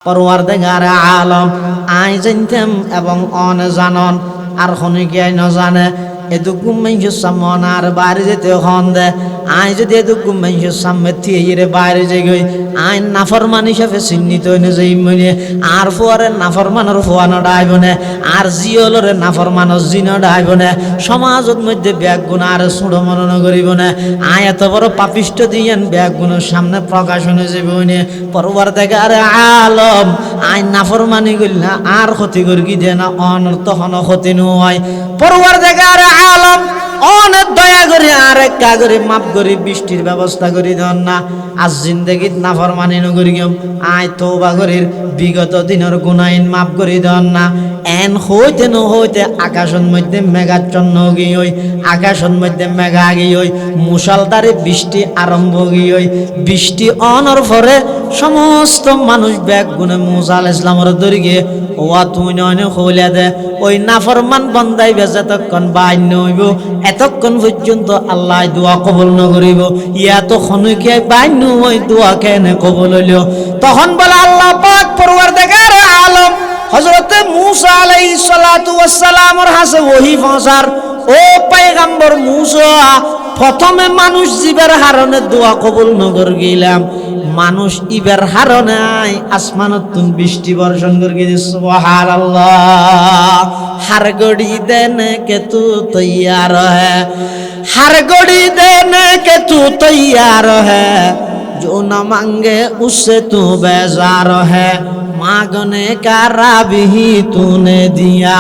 পরওয়ারদিগার Alam I জানতাম এবং on জানন আর খনিকে ন জানে এদুকুম মানুষের সামনে আর বাইরে যেতে হন দে আই যদি এদুকুম মানুষের সামনে থিয়ে বাইরে যে গই আইন নাফরমান হিসাবে চিহ্নিত হইনে যাই মনে আর ফুয়ারে নাফরমানের ফুয়ানো ডাইব না আর জিয়লরে নাফরমানের জিনো ডাইব না সমাজত মধ্যে ব্যাগ গুণ আর ছোট মনন করিব না আয় এত বড় পাপিষ্ট দিয়েন ব্যাগ গুণের সামনে প্রকাশ হয়ে যাবে হইনে পরওয়ারদিগার আলম আইন নাফরমানি করি না আর ক্ষতি করি কি দে না অনর্থ হন ক্ষতি নয় পরওয়ারদিগার আলম অনেক দয়া করে আর একটা করে মাপ করে বৃষ্টির ব্যবস্থা করে দেন না আজ জিন্দগিত নাফরমানি নগরি গেম আয় তওবা করির বিগত দিনের গুনাইন মাপ করে দেন না এন হইতে ন হইতে আকাশের মধ্যে মেঘাচ্ছন্ন গিয়ে ওই আকাশের মধ্যে মেঘা গিয়ে ওই মুষলধারে বৃষ্টি আরম্ভ গিয়ে ওই বৃষ্টি অনর পরে সমস্ত মানুষ ব্যাগ গুনে মুসা আলাইহিস সালামের দরি গিয়ে ওয়া তুই নয় হইলা দে ওই নাফরমান বন্দাই যতক্ষণ বাইন্য হইব এতক্ষণ পর্যন্ত আল্লাহ দোয়া কবুল ন করিব ইয়া তো খনকে বাইন্য ওই দোয়া কেন কবুল হইল তখন বলে আল্লাহ পাক পরওয়ারদিগার আলম হযরতে মুসা আলাইহিস সালাতু ওয়াস সালামের হাতে ওহী পৌঁছার ও পয়গম্বর মুসা প্রথমে মানুষ জীবের হারনে দোয়া কবুল নগর গেলাম মানুষ ইবের হারনে আসমানত তুন বৃষ্টি বর্ষণ করে সুবহানাল্লাহ हर घड़ी देने के तू तैयार है हर घड़ी देने के तू तैयार है जो न मांगे उससे तू बेजार है मांगने का राह ही तूने दिया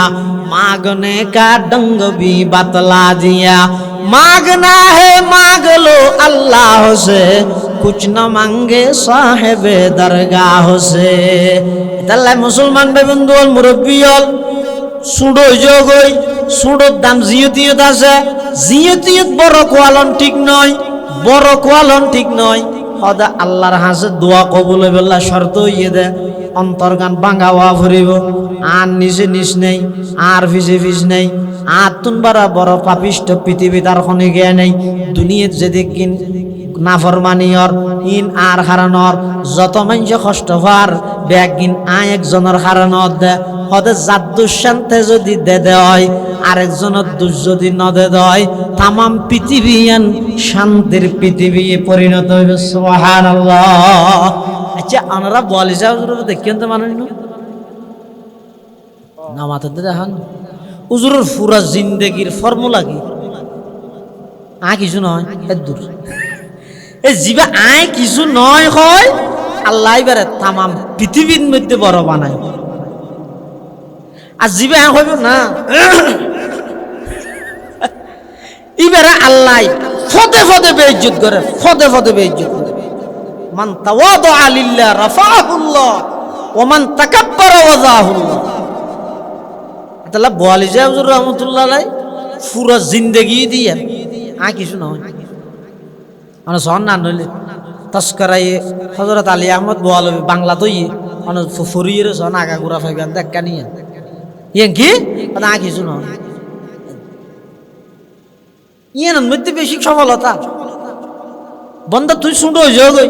मांगने का ढंग भी बतला दिया मांगना है मांग लो अल्लाह से कुछ न मांगे साहेबे दरगाह से তাহলে মুসলমান ভাই বন্ধু মুরব্বী হল সুড়ো যোগই সুড়োর দাম জিয়তিয়ত আছে জিয়তিয়ত বড় কোয়ালন ঠিক নয় বড় কোয়ালন ঠিক নয় সদা আল্লাহর হাতে দোয়া কবুল হইবলা শর্ত হইয়ে দে অন্তর্গান বাঙ্গাওয়া ফুরিব আর নিচে নিচ নেই আর ফিসে ফিস নেই আর তুনবারা বড় পাপিষ্ট পৃথিবী তার খনি গিয়ে নেই দুনিয়াত যদি কিন নাফরমানিয়র ইন আর হারানোর যত মানুষ কষ্ট হওয়ার ব্যাগ কিন একজনের হারানোর দে হতে যার দুঃশান্তে যদি দে দেয় আরেকজনের দুঃ যদি ন দে দেয় তামাম পৃথিবী শান্তির পৃথিবী পরিণত হইবে সুবহানাল্লাহ আচ্ছা আনারা বলে যাও দেখেন তো মানুষ না মাথাতে দেখান হুজুরের পুরা জিন্দেগির ফর্মুলা কি কিছু নয় দূর এই জীবা কিছু নয় হয় আল্লাহ এবারে তামাম পৃথিবীর মধ্যে বড় বানায় আর জীবে হইব না এবারে আল্লাহ ফদে ফদে বেইজ্জত করে ফদে ফদে বেইজ্জত করে মান তাওয়াদা লিল্লাহ রাফাহুল্লাহ ওয়া মান তাকাব্বারা ওয়াজাহুল্লাহ তাআলা বলি যায় হুজুর রাহমাতুল্লাহ আলাইহি পুরো জিন্দেগি দিয়ে কিছু নয় মানে সন না নইলে তস্করাই হযরত আলী আহমদ বলবি বাংলা তৈ মানে ফুরিয়ের সন আগা গুরা ফাইগান দেখা নিয়ে ইয়েন কি কিছু নয় ইয়েন মধ্যে বেশি সফলতা বন্ধা তুই শুনো যোগই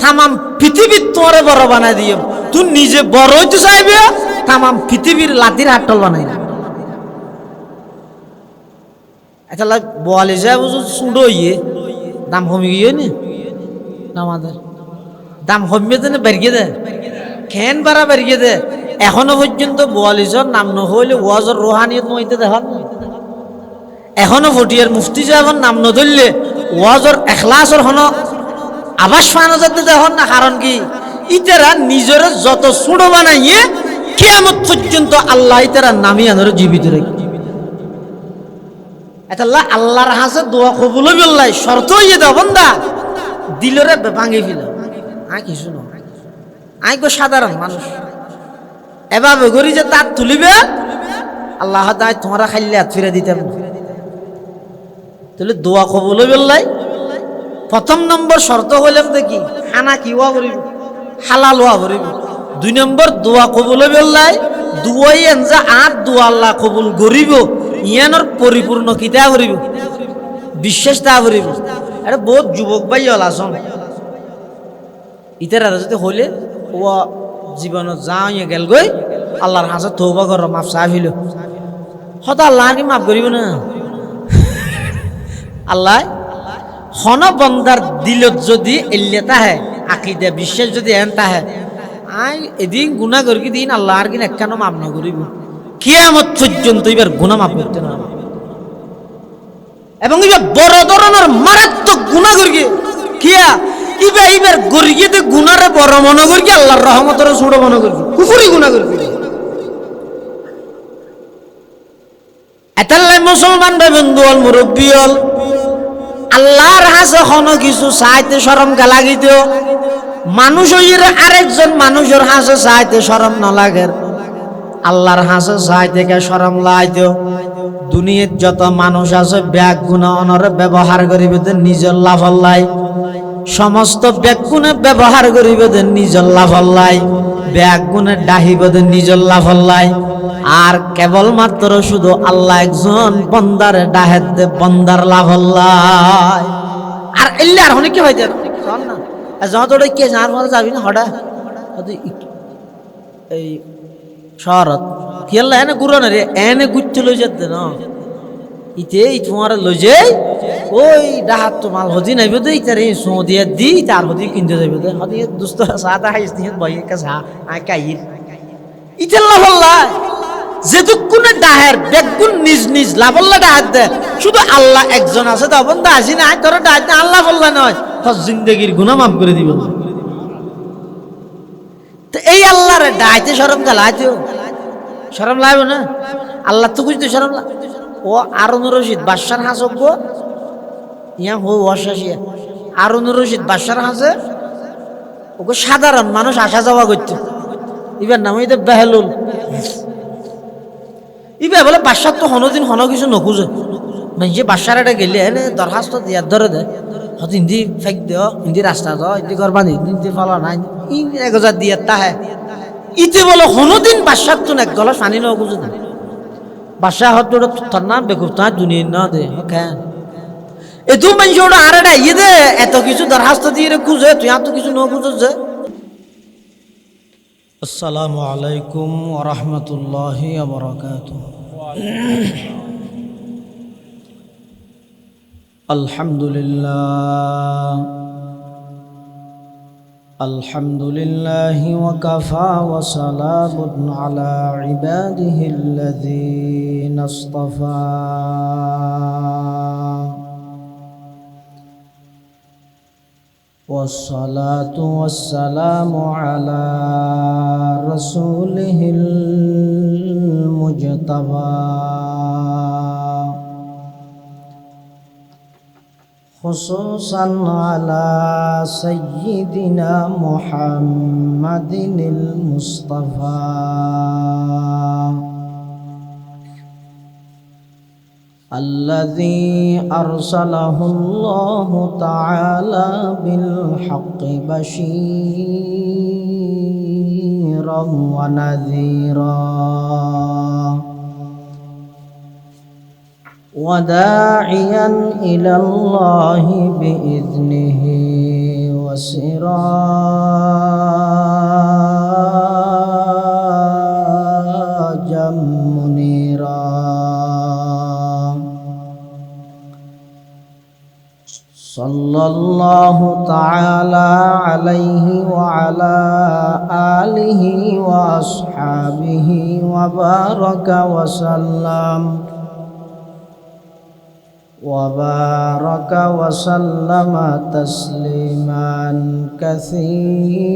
তামাম পৃথিবীর তোরে বড় বানাই দিও তুই নিজে বড় হইতে চাইবে তামাম পৃথিবীর লাতির হাটল বানাই না এটা বলে যায় বুঝো শুনো ইয়ে দাম কমে গিয়ে নি আমাদের দাম কমিয়ে দেনে বেরিয়ে দে খেন বাড়া বেরিয়ে দে এখনো পর্যন্ত বোয়ালিজর নাম নহইলে ওয়াজর রোহানিয়ত মইতে দেখান এখনো ফটিয়ার মুফতি সাহেবের নাম নধরলে ওয়াজর এখলাসর হন আবাস পানো যাতে দেখুন না কারণ কি ইতারা নিজের যত ছোট বানাইয়ে কিয়ামত পর্যন্ত আল্লাহ ইতারা নামি আনার জীবিত রেখে এটা আল্লাহর হাতে দোয়া কবুল হইবে আল্লাহ শর্ত হইয়ে দাও বন্দা দিলরে ভাঙি ফেল কিছু নয় গো সাধারণ মানুষ এভাবে করি যে তার তুলিবে আল্লাহ তাই তোমরা খাইলে হাত ফিরে দিতাম তাহলে দোয়া কবুল হইবে আল্লাহ প্রথম নম্বর শর্ত হইলাম দেখি খানা কি ওয়া করিব হালাল ওয়া করিব 2 নম্বর দোয়া কবুল হইবে আল্লাহ দুয়াই এনজা দোয়া আল্লাহ কবুল করিব ইয়ানোর পরিপূর্ণ কিতা করিব বিশ্বাস তা করিব আরে বহুত যুবক ভাই হল আসন ইতারা যদি হইলে ও জীবনত যা হয়ে গেল গই আল্লাহর হাতে তওবা কর মাফ চাইল হয়তো আল্লাহ কি মাফ করিব না আল্লাহ হন বন্দার দিলত যদি এল্লেতা হে আকিদা বিশ্বাস যদি এনতা হে আই এদিন গুনাহ করি দিন আল্লাহ আর কিন একখানো মাফ না করিব কিয়ামত পর্যন্ত এবার গুনাহ মাফ করতে না এবং এবার বড় ধরনের মারাত্মক গুনাহ করি কিয়া এবার গরিয়েতে গুনারে বড় মনে করি আল্লাহর রহমতের ছোট মনে করি কুফরি গুনাহ করি এতাল্লাই মুসলমান ভাই বন্ধু হল মুরব্বী হল আল্লাহর হাসে কোনো কিছু চাইতে শরম লাগিত মানুষ আরেকজন মানুষের হাসে চাইতে শরম না লাগে আল্লাহর হাসে চাইতে কে শরম লাইত দুনিয়ার যত মানুষ আছে ব্যাগ গুণা অনরে ব্যবহার করিবে নিজের লাভ লাই সমস্ত ব্যাগ গুণে ব্যবহার করিবে নিজের লাভ লাই ব্যাগ গুণে ডাহিবে নিজের লাভ লাই আর কেবলমাত্র শুধু আল্লাহ একজন বন্দারে ডাহেদ দে বন্দার লাভ লাই আর এলে আর অনেক কি হয় না যত কে যার মধ্যে যাবি না হঠাৎ এই শহরত কি আল্লাহ এনে ঘুরো না রে এনে ঘুরতে লই যেতে না ইতে তোমার লই যাই ওই ডাহাত তো মাল হদি নাইবে তো ইতারে সো দিয়ে দি তার হদি কিনতে যাইবে তো হদি দুস্ত সাদা হাইস নিয়ে বইয়ে কাছে আই কাইর ইতে লাভ লাই যেটুকুনে ডাহের বেগুন নিজ নিজ লাভল্লা ডাহাত দে শুধু আল্লাহ একজন আছে তো বন্ধু আসি না ধরো ডাহাত না আল্লাহ বললা নয় তোর জিন্দগির গুনাহ মাফ করে দিব তো এই আল্লাহর ডাইতে শরম গালাইতো শরম লাগবে না আল্লাহ তো বুঝতে শরম লাগ ও আরুনুর রশিদ বাদশার হাসব ইয়া হো ওয়াশাশিয়া আরুনুর রশিদ বাদশার হাসে ওকে সাধারণ মানুষ আসা যাওয়া করতো এবার নাম এটা বেহলুল ইবে বলে বাদশার তো হনদিন হন কিছু নখুঁজে মানে যে বাদশার এটা গেলে এনে দরখাস্ত দিয়ার ধরে দে হয়তো হিন্দি ফেক দেও হিন্দি রাস্তা দাও হিন্দি করবা হিন্দি ফলা নাই ইন্দি 1000 দিয়ার তাহে ইতে বলে হনদিন বাদশার তো এক গলা পানি নখুঁজে না বাদশাহ হতো তোর নাম বেকুব তার দুনিয়ার না দে কেন এ দু মানুষ ওটা আর এটা ইয়ে দে এত কিছু দরখাস্ত দিয়ে খুঁজে তুই এত কিছু নখুঁজে যে আসসালামু আলাইকুম ওয়া রাহমাতুল্লাহি ওয়া বারাকাতুহু আলহামদুলিল্লাহি ওয়া কাফা ওয়া সালামুন আলা ইবাদিহিল্লাযীনা ইসতাফা والصلاة والسلام على رسوله المجتبى خصوصا على سيدنا محمد المصطفى الذي أرسله الله تعالى بالحق بشيرا ونذيرا وداعيا إلى الله بإذنه وسراجا منيرا صلى الله تعالى عليه وعلى آله وأصحابه وبارك وسلم تسليما كثيرا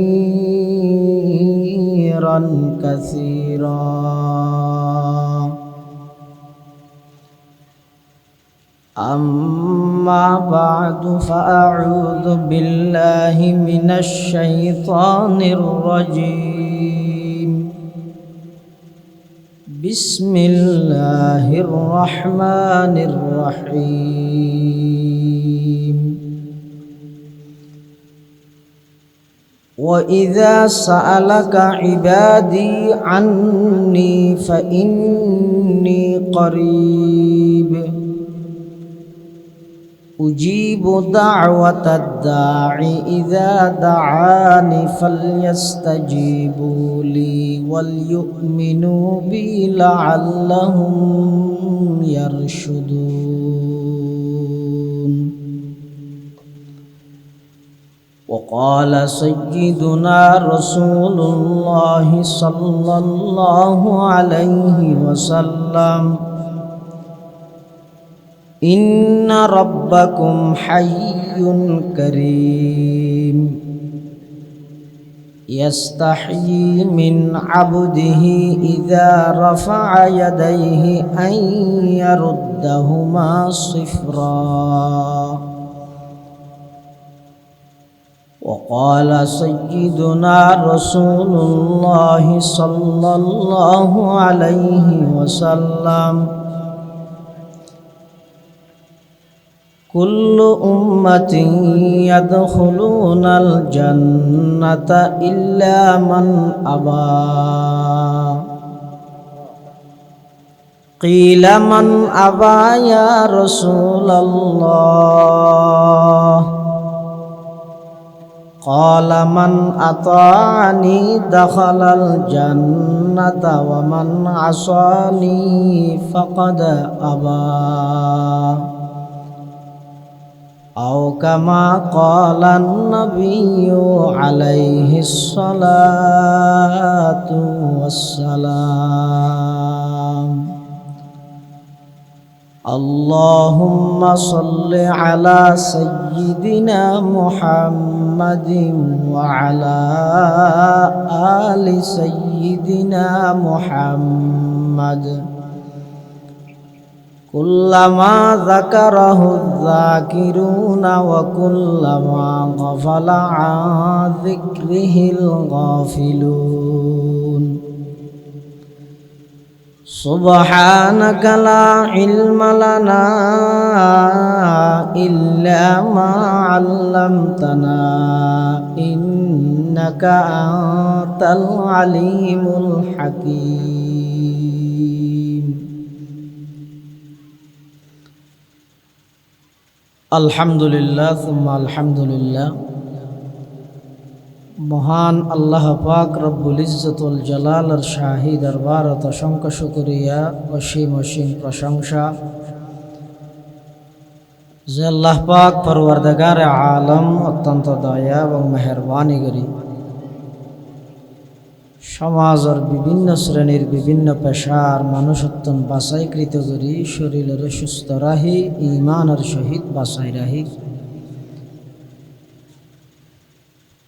أما بعد فأعوذ بالله من الشيطان الرجيم بسم الله الرحمن الرحيم وإذا سألك عبادي عني فإني قريب أجيب دعوة الداعي إذا دعاني فليستجيبوا لي وليؤمنوا بي لعلهم يرشدون. وقال سيدنا رسول الله صلى الله عليه وسلم: إن ربكم حي كريم يستحيي من عبده إذا رفع يديه أن يردهما صفرا. وقال سيدنا رسول الله صلى الله عليه وسلم: كل أمة يدخلون الجنة إلا من أبى. قيل من أبى يا رسول الله؟ قال من أطاعني دخل الجنة ومن عصاني فقد أبى. أو كما قال النبي عليه الصلاة والسلام. اللهم صل على سيدنا محمد وعلى آل سيدنا محمد كلما ذكره الذاكرون وكلما غفل عن ذكره الغافلون. سبحانك لا علم لنا إلا ما علمتنا إنك أنت العليم الحكيم. আলহামদুলিল্লাহ সুম্মা আলহামদুলিল্লাহ। মহান আল্লাহ পাক রব্বুল ইজ্জতুল জালালের শাহী দরবারত অসংখ্য শুকরিয়া, অসীম অসীম প্রশংসা যে আল্লাহ পাক পরওয়ারদিগারে আলম অত্যন্ত দয়া এবং মেহরবানি করি সমাজের বিভিন্ন শ্রেণীর বিভিন্ন পেশার মানুষ অত্যন্ত বাছাইকৃত করি শরীরের সুস্থ রাহি ইমানের সহিত বাছাই রাহি।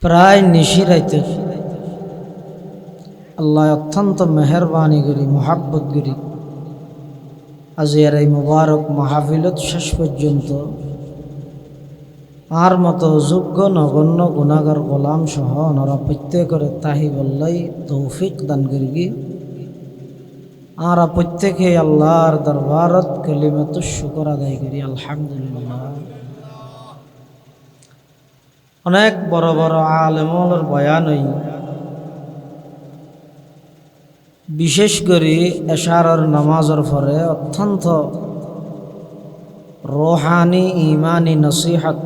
প্রায় নিশি রাইতে আল্লাহ অত্যন্ত মেহরবানি করি মোহাব্বত করি আজিয়ার এই মুবারক মাহফিলত শেষ পর্যন্ত আর মতো যোগ্য নগণ্য গুণাগার গোলাম সহ ওনারা প্রত্যেকের তাহি বল্লাই তৌফিক দান করি। আর প্রত্যেকে আল্লাহর দরবারত কালিমাত শুকর আদায় করি আলহামদুলিল্লাহ। অনেক বড় বড় আলেমর বয়ান হই, বিশেষ করে এশারের নামাজের পরে অত্যন্ত রোহানি ইমানি নসিহত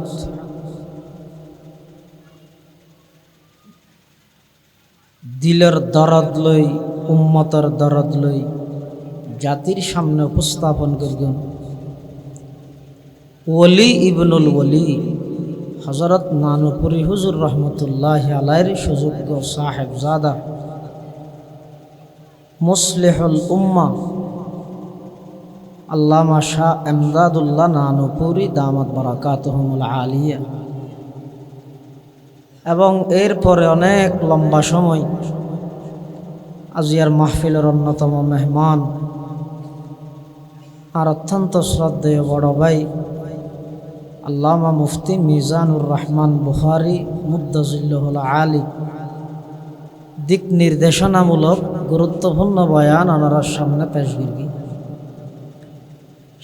দিলের দরদ লই উম্মতের দরদ লই জাতির সামনে উপস্থাপন করবেন। ওলি ইবনুল ওলি হযরত নানুপুরি হুজুর রহমতুল্লাহ আলাইহির সুযোগ্য সাহেবজাদা মুসলিহুল উম্মাহ আল্লামা শাহ এমদাদুল্লাহ নানুপুরি দামাত বারাকাতুহুমুল আলিয়া এবং এরপরে অনেক লম্বা সময় আজিয়ার মাহফিলের অন্যতম মেহমান আর অত্যন্ত শ্রদ্ধেয় বড় ভাই আল্লামা মুফতি মিজানুর রহমান বুখারী মুদ্দাজিল্লাহুল আলী দিক নির্দেশনামূলক গুরুত্বপূর্ণ বয়ান ওনার সামনে পেশ করবি।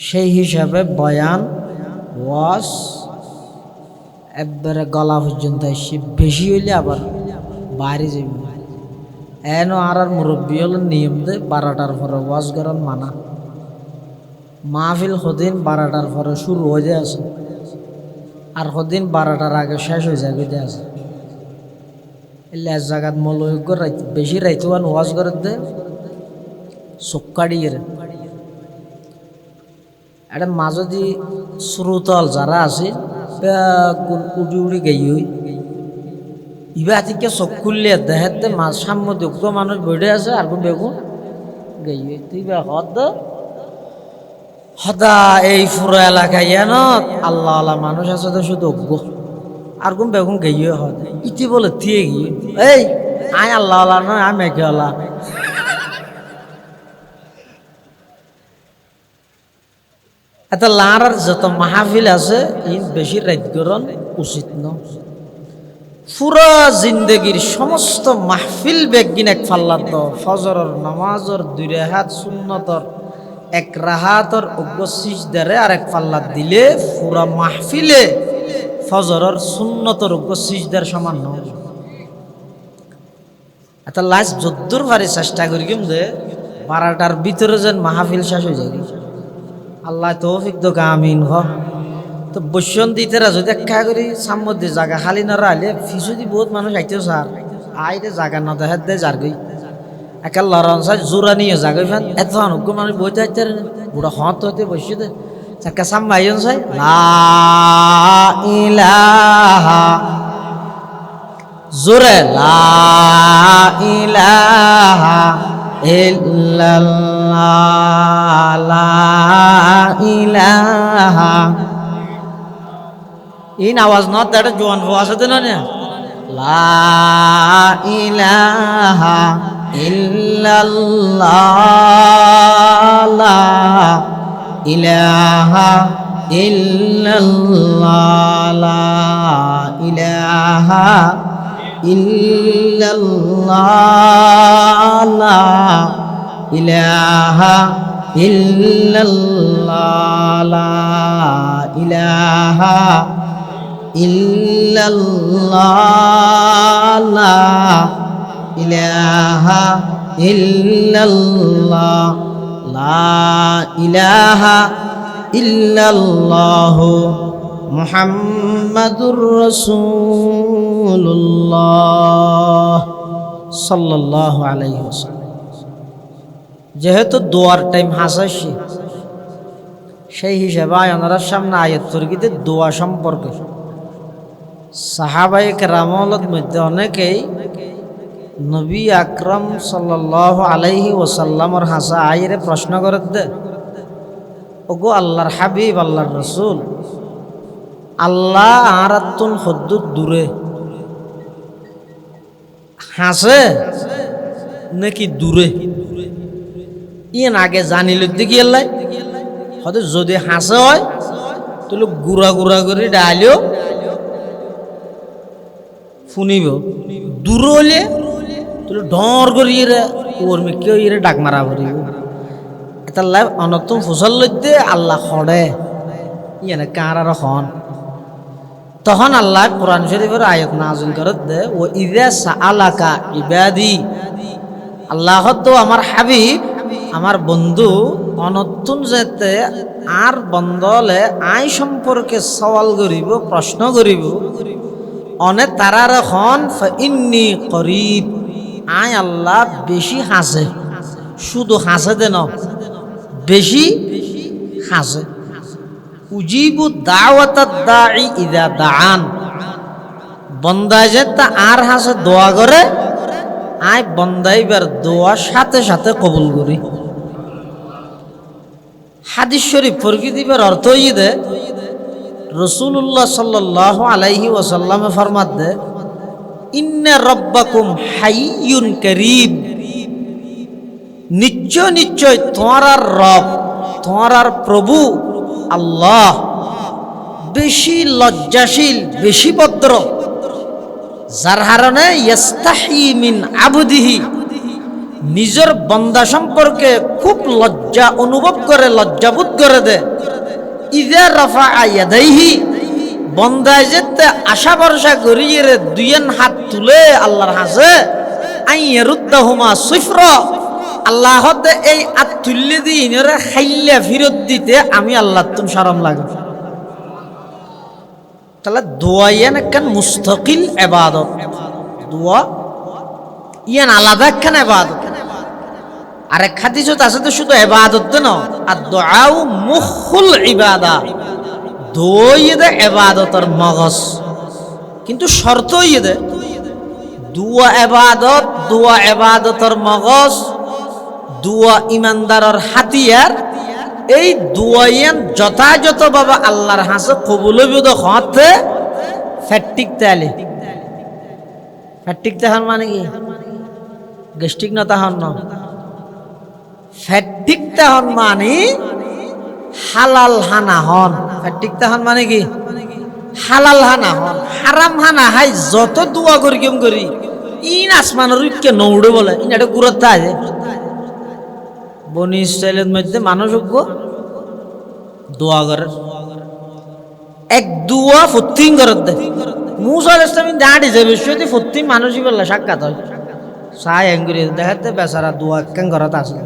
সেই হিসাবে বয়ান ওয়াজ একবারে গলা পর্যন্ত এসে বেশি হইলে আবার বাইরে যাবি এন আর মুরব্বী হল নিয়ম দে 12টার পরে ওয়াজ করার মানা। মাহফিল সদিন 12টার পরে শুরু হয়ে যায় আছে আর কদিন 12টার আগে শেষ হয়ে যায় বুঝতে আছে এলে এক জায়গাত মলয়োগ্য বেশি রাইতুয়ান ওয়াজ করে দে চক্কাড়িয়ে এটা মাঝদি শ্রোতল যারা আছে উড়ি উড়ি গেই ইবা থেকে চোখ খুললে দেখাতে মাছ সামনে যোগ্য মানুষ বেড়ে আছে আর কোন বেগুন গেই তুই বা সদা এই পুরো এলাকায় জানত আল্লাহ আল্লাহ মানুষ আছে তো শুধু অজ্ঞ আর কোন বেগুন গেইয়ে হয় ইতি বলে থিয়ে গিয়ে এই আয় আল্লাহ আল্লাহ নয় আমি মেঘে আল্লাহ এত লাড়ার যত মাহফিল আছে ই বেশি রাত গরণ উচিত ন পুরা জিন্দগির সমস্ত মাহফিল বেগিন এক ফাল্লার দ ফজরের নামাজর 2 রাকাত সুন্নতর 1 রাকাতর অজ্ঞ সিজদারে আর এক ফাল্লার দিলে পুরা মাহফিলে ফজরের সুন্নতর অজ্ঞ সিজদার সমান ন এত লাস্ট যদ্দুর ভারি চেষ্টা করি কিন্তু 12টার ভিতরে যেন মাহফিল শেষ হয়ে যায় আল্লাহ তৌফিক দোক আমিন হ তো বসন্তীতেরা যদি একা করি সামধ্যে জায়গা খালি না রাখলে ফিসুদি বহুত মানুষ আইতেও স্যার আইরে জায়গা না দেখা দেয় যার গই একা লড়ন চাই জোরা নিয়ে জাগাই ফেন এত অনুজ্ঞ মানুষ বইতে আইতে বুড়া হত হতে বসে দে চাকা সাম আইন চাই লা ইলাহা জোরে লা ইলাহা ইল্লাল্লাহ লা ইলাহা ইন আওয়াজ নট দ্যাট জোয়ান আওয়াজ আছে না লা ইলাহা ইল্লাল্লাহ লা ইলাহা ইল্লাল্লাহ লা ইলাহা ইল্লাল্লাহ লা ইলাহা ইল্লাল্লাহ লা ইলাহা ইল্লাল্লাহ লা ইলাহা ইল্লাল্লাহ লা ইলাহা ইল্লাল্লাহ মুহাম্মাদুর রাসূলুল্লাহ সাল্লাল্লাহু আলাইহি ওয়াসাল্লাম যেহেতু দোয়ার টাইম হাসাইছে সেই হিসাবে ওনার সামনে আয়াত তরকিতে দোয়া সম্পর্কে সাহাবায়ে কেরামের মধ্যে অনেকেই নবী আকরাম সাল্লাল্লাহু আলাইহি ওয়াসাল্লামর হাসা আইরে প্রশ্ন করে দে ওগো আল্লাহর হাবিব আল্লাহর রাসূল আল্লাহ আরাতুন হদ্দুর দূরে হাসে নাকি দূরে ইন আগে জানিল দেখি আল্লাহ হয়তো যদি হাসে হয় তাহলে গুড়া গুড়া করে ডালিও শুনিব দূর হলে তাহলে ডর করি ওর কেউ ইরে ডাক মারা করিব এটা লাইভ অনতুন ফসল লইতে আল্লাহ খড়ে ইয়ানে কার আর হন তখন আল্লাহ কোরআন শরীফের আয়াত নাযিল করে দে ও ইযা সাআলাকা ইবাদি আল্লাহ তো আমার হাবিব আমার বন্ধু অনতুন যেতে আর বন্দলে আই সম্পর্কে সওয়াল করিব প্রশ্ন করিব অনে তারার খন ইন্নী করিব আয় আল্লাহ বেশি হাসে শুধু হাসে দেন বেশি হাসে উজিবু দাওয়াতাদ দাঈ ইযা দাআন বন্দা যে তা আর হাসে দোয়া করে আয় বন্দাইবার দোয়া সাথে সাথে কবুল করি হাদিস শরীফ পড়ি দিবার অর্থ ই দে রাসূলুল্লাহ সাল্লাল্লাহু আলাইহি ওয়াসাল্লাম ফরমাত দে ইন্না রাব্বাকুম হাইয়ুন কারীম নিশ্চয় নিশ্চয় তোমার রব তোমার প্রভু আল্লাহ বেশি লজ্জাশীল বেশি ভদ্র যার কারণে ইস্তাহি মিন আবদিহি নিজের বান্দা সম্পর্কে খুব লজ্জা অনুভব করে লজ্জাবোধ করে দে ইযা রাফা ইয়াদাইহি বান্দায় যেতে আশা ভরসা করিয়ে দুইয়েন হাত তুলে আল্লাহর হাসে আইয়ারুদ্দাহুমা সিফরা আল্লাহ হতে এই হাত তুললে দিয়ে ইনরে খাইলে ফিরত দিতে আমি আল্লাহ তুমি শরম লাগে তাহলে দোয়া ইয়ান একখান মুস্তাকিল ইবাদত, দোয়া ইয়ান আলাদা একখান ইবাদত। আর এক হাদিসত আছে তো শুধু ইবাদত না, আর দুআউ মুখুল ইবাদা, দোয়া ইদে ইবাদতের মগজ। কিন্তু শর্ত ইদে দোয়া ইবাদত, দোয়া ইবাদতের মগজ, দোয়া ইমানদারের হাতিয়ার। এই দোয়াইয়ান যথাযথভাবে আল্লাহর হাসে কবুল হইব হতে ফ্যাটিক তাহলে। ফ্যাটিক তাহার মানে কি? গেস্টিক না তাহার ন, ফ্যাটিক তাহার মানে হালাল হানা হন। ফ্যাটিক তাহার মানে কি? হালাল হানা হন। হারাম হানা হাই যত দোয়া করি কেম করি ইন আসমানের উইকে নৌড়ে বলে ইন একটা গুরুত্ব আছে। বনি ইসরাইলের মধ্যে মানুষ দোয়া করে, এক দোয়া ফতিং করে দে। মুসা আলাইহিস সালাম দাঁড়ি যে বিষয়টি ফতিং মানুষই বললা সাক্ষাৎ হয় সাই এঙ্গুরি দেখাতে বেচারা দোয়া কেন করতে আসলে।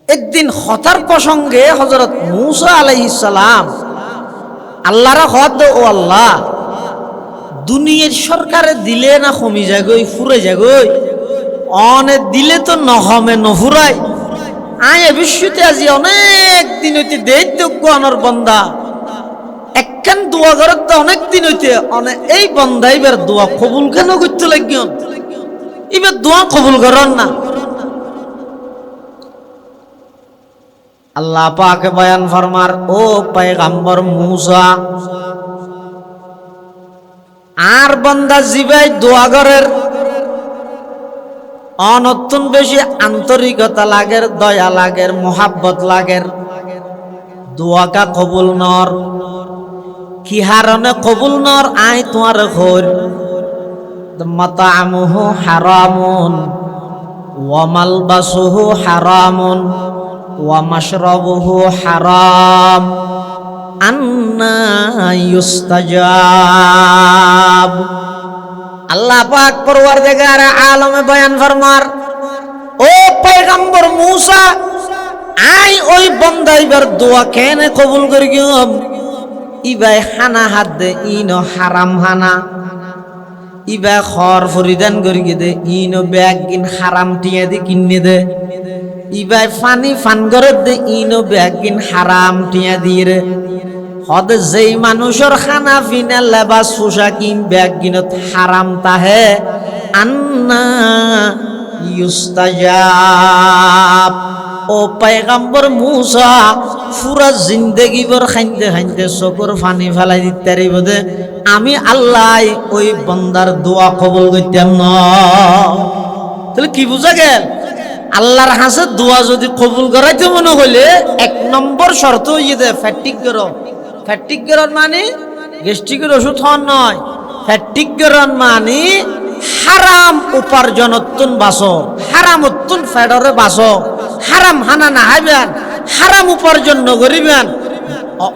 একদিন হতার প্রসঙ্গে হযরত মুসা আলাইহিস সালাম আল্লাহর হদ, ও আল্লাহ দুনিয়ার সরকারে দিলে না কমি যাগই ফুরে যাগই, অনে দিলে তো নহমে নফুরাই। আয় বিশ্বতে আজি অনেক দিন হইতে দেইতজ্ঞ অনর বন্দা একখান দোয়া করার তো অনেক দিন হইতে এই বন্দা এবার দোয়া কবুল কেন করতে লাগিয়ন, এবার দোয়া কবুল করার না। আল্লাহ পাকে বয়ান ফরমার, ও পয়গম্বর মুসা আর বন্দা জিবাই দোয়া করের অনতুন বেশি আন্তরিকতা লাগের, দয়া লাগের, মোহাব্বত লাগের, দোয়াকা কবুল নর। কি হারণে কবুল নর আই তোমার খোর, মাতামুহু হারামুন ওয়া মালবাসুহু হারামুন ওয়া মাশরাবুহু হারাম আন্না ইউস্তাজাব। আল্লাহ পাক পরওয়ারদিগার আলমে বয়ান ফরমার, ও পয়গম্বর মুসা আই ওই বান্দা এবার দোয়া কেন কবুল করি গিয়ম, ইবাই হানা হাত দে ইনো হারাম হানা, ইবাই খর ফরিদান করি দে ইনো ব্যাগ গিন হারাম টিয়া দি কিনে দে, ইবাই ফানি ফান করে দে ইনো ব্যাগ গিন হারাম টিয়া দিয়ে রে। হদ যেই মানুষের খানা পিনা লেবাস পোশাকিন ব্যাগ গিনত হারাম তাহে আন্না ইউস্তাজাব। ও পয়গম্বর মুসা পুরা জিন্দেগি ভর খাইতে খাইতে চকুর ফানি ফেলাই দিতে বোধে আমি আল্লাহ ওই বন্দার দোয়া কবুল করতাম না। তাহলে কি বুঝা গেল? আল্লাহর হাসে দোয়া যদি কবুল করাইতে মনে হইলে এক নম্বর শর্ত হইয়ে দে ফ্যাটিক করো। ফ্যাটিক গরন মানে গ্যাস্ট্রিকের ওষুধ হন নয়, ফ্যাটিক গরন মানে হারাম উপার্জনতুন বাসো, হারাম উত্তুন ফেডরে বাসো, হারাম হানা না হাইবেন, হারাম উপার্জন নগরিবেন।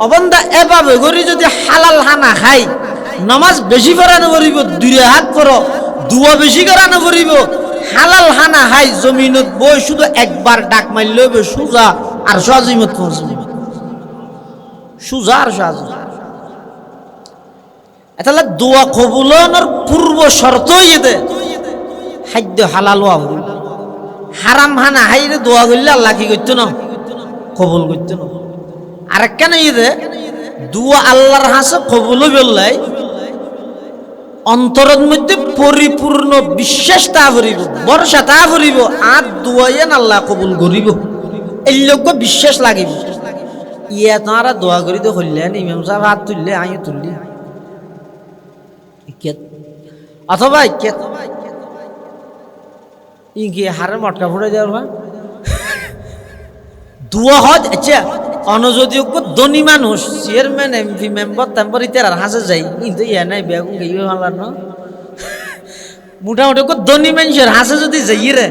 অবন্দা এভাবে গরি যদি হালাল হানা খাই নামাজ বেশি করানো করিব, দুই হাত করো দুয়া বেশি করানো করিব, হালাল হানা হাই জমিনত বই শুধু একবার ডাক মারলে সুজা আর সজিমত পৌঁছবে, সুজা আর সাজা। তাহলে দোয়া কবুলনের পূর্ব শর্ত ইয়ে খাদ্য হালাল হওয়া, হারাম হানা হাইরে দোয়া করলে আল্লাহ কি করতো না কবুল করতো না। আর কেন ইয়ে দোয়া আল্লাহর হাসে কবুল বললাই অন্তরের মধ্যে পরিপূর্ণ বিশ্বাস তা করিব, ভরসা তা করিব, আর দোয়াইন আল্লাহ কবুল করিব, এই লোক বিশ্বাস লাগিব। ইয়া তারা দোয়া করি তো হইলেন ইমাম সাহেব হাত তুললে আই তুললি অথবা ই কি হারে মটকা ফুটে যাওয়ার হয় দোয়া হয়। আচ্ছা অনযদিও ধনী মানুষ চেয়ারম্যান এমপি মেম্বার তেম্পর ইতার হাসে যাই কিন্তু ইয়া নাই বেগুন গেইবে ভালো না মোটামুটি ধনী মানুষের হাসে যদি যাই রে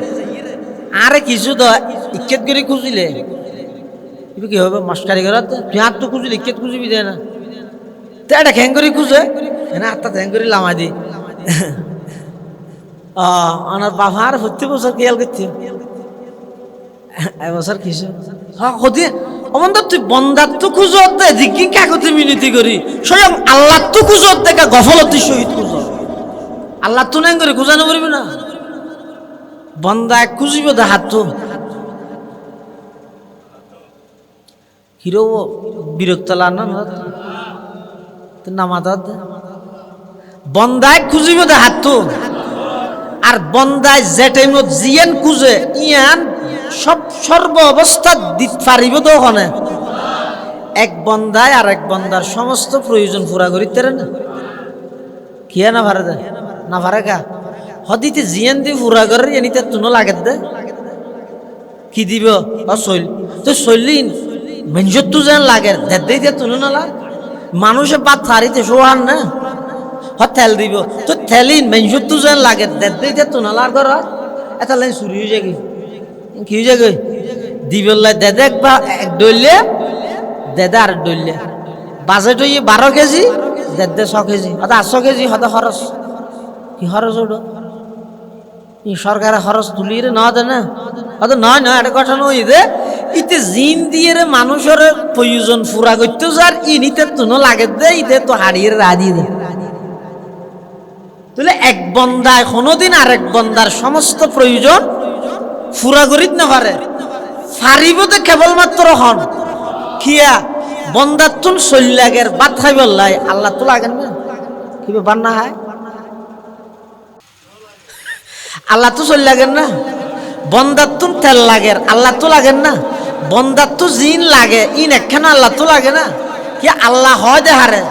আরে কিছু তো ইজ্জত করে খুঁজিলে কি হবে মাস্টারি করা তুই হাত তো খুঁজলি ইজ্জত খুঁজবি দে না তো এটা খ্যাং করে খুঁজে না হাতটা খ্যাং করে লামা দি আমার বাবা আর 40 বছর খেয়াল করছে এবছর কিছু অমন তুই বন্দার তো খুঁজত দে দিকি কাকতে মিনতি করি স্বয়ং আল্লাহ তো খুঁজত দেখা গফলতির সহিত খুঁজ আল্লাহ তো নাই করে খুঁজানো করবি না বন্দা খুঁজিব দে হাত তো হিরো বিরক্ত লানা নামাজ বন্দায় খুঁজিব দে হাত তো আর বন্দায় যে টাইমত জিয়ান খুঁজে ইয়ান সব সর্ব অবস্থা দিতে পারিব তো ওখানে এক বন্দায় আর এক বন্দার সমস্ত প্রয়োজন পুরা করিতে না কিয়া না ভারে না ভারে কা হদিতে জিয়ান দি পুরা করে এনিতে তুনো লাগে দে কি দিব চল তো চললিন মেঞ্জত তো যেন লাগে দেই দিয়ে তুনো না লাগ মানুষে বাদ ছাড়িতে সোহান না তেল দিব তো তেলিন মেঞ্জত তো যেন লাগে দেই দিয়ে তুনো লাগ ঘর এটা লাইন চুরি হয়ে যায় কি হয়ে যায় দিবল্লাই দেদে একবার এক ডইলে দেদে আর ডইলে বাজেট হইয়ে 12 কেজি দেদে 6 কেজি অর্থাৎ 800 কেজি হতে খরচ কি খরচ ওটা সরকারের খরচ তুলিয়ে না দে না অত নয় এটা কথা নয় দে ইতে জিন দিয়ে রে মানুষের প্রয়োজন পুরা করতে যার ইনিতে তুনো লাগে দে ইতে তো হারিয়ে রাজি দে তাহলে এক বন্দায় কোনোদিন আরেক বন্দার সমস্ত প্রয়োজন পুরা করিত না পারে ফারিব তো কেবলমাত্র হন কিয়া বন্দার তুন শৈলাগের বাদ খাইব লাই আল্লাহ তো লাগেন না কি ব্যাপার না হয় আল্লাহ তো চল লাগেন না বন্দার তুন তেল লাগের আল্লাহ তো লাগেন না বন্দার তো জিন লাগে ইন একখানা আল্লাহ তো লাগে না কি আল্লাহ হয় দেহারে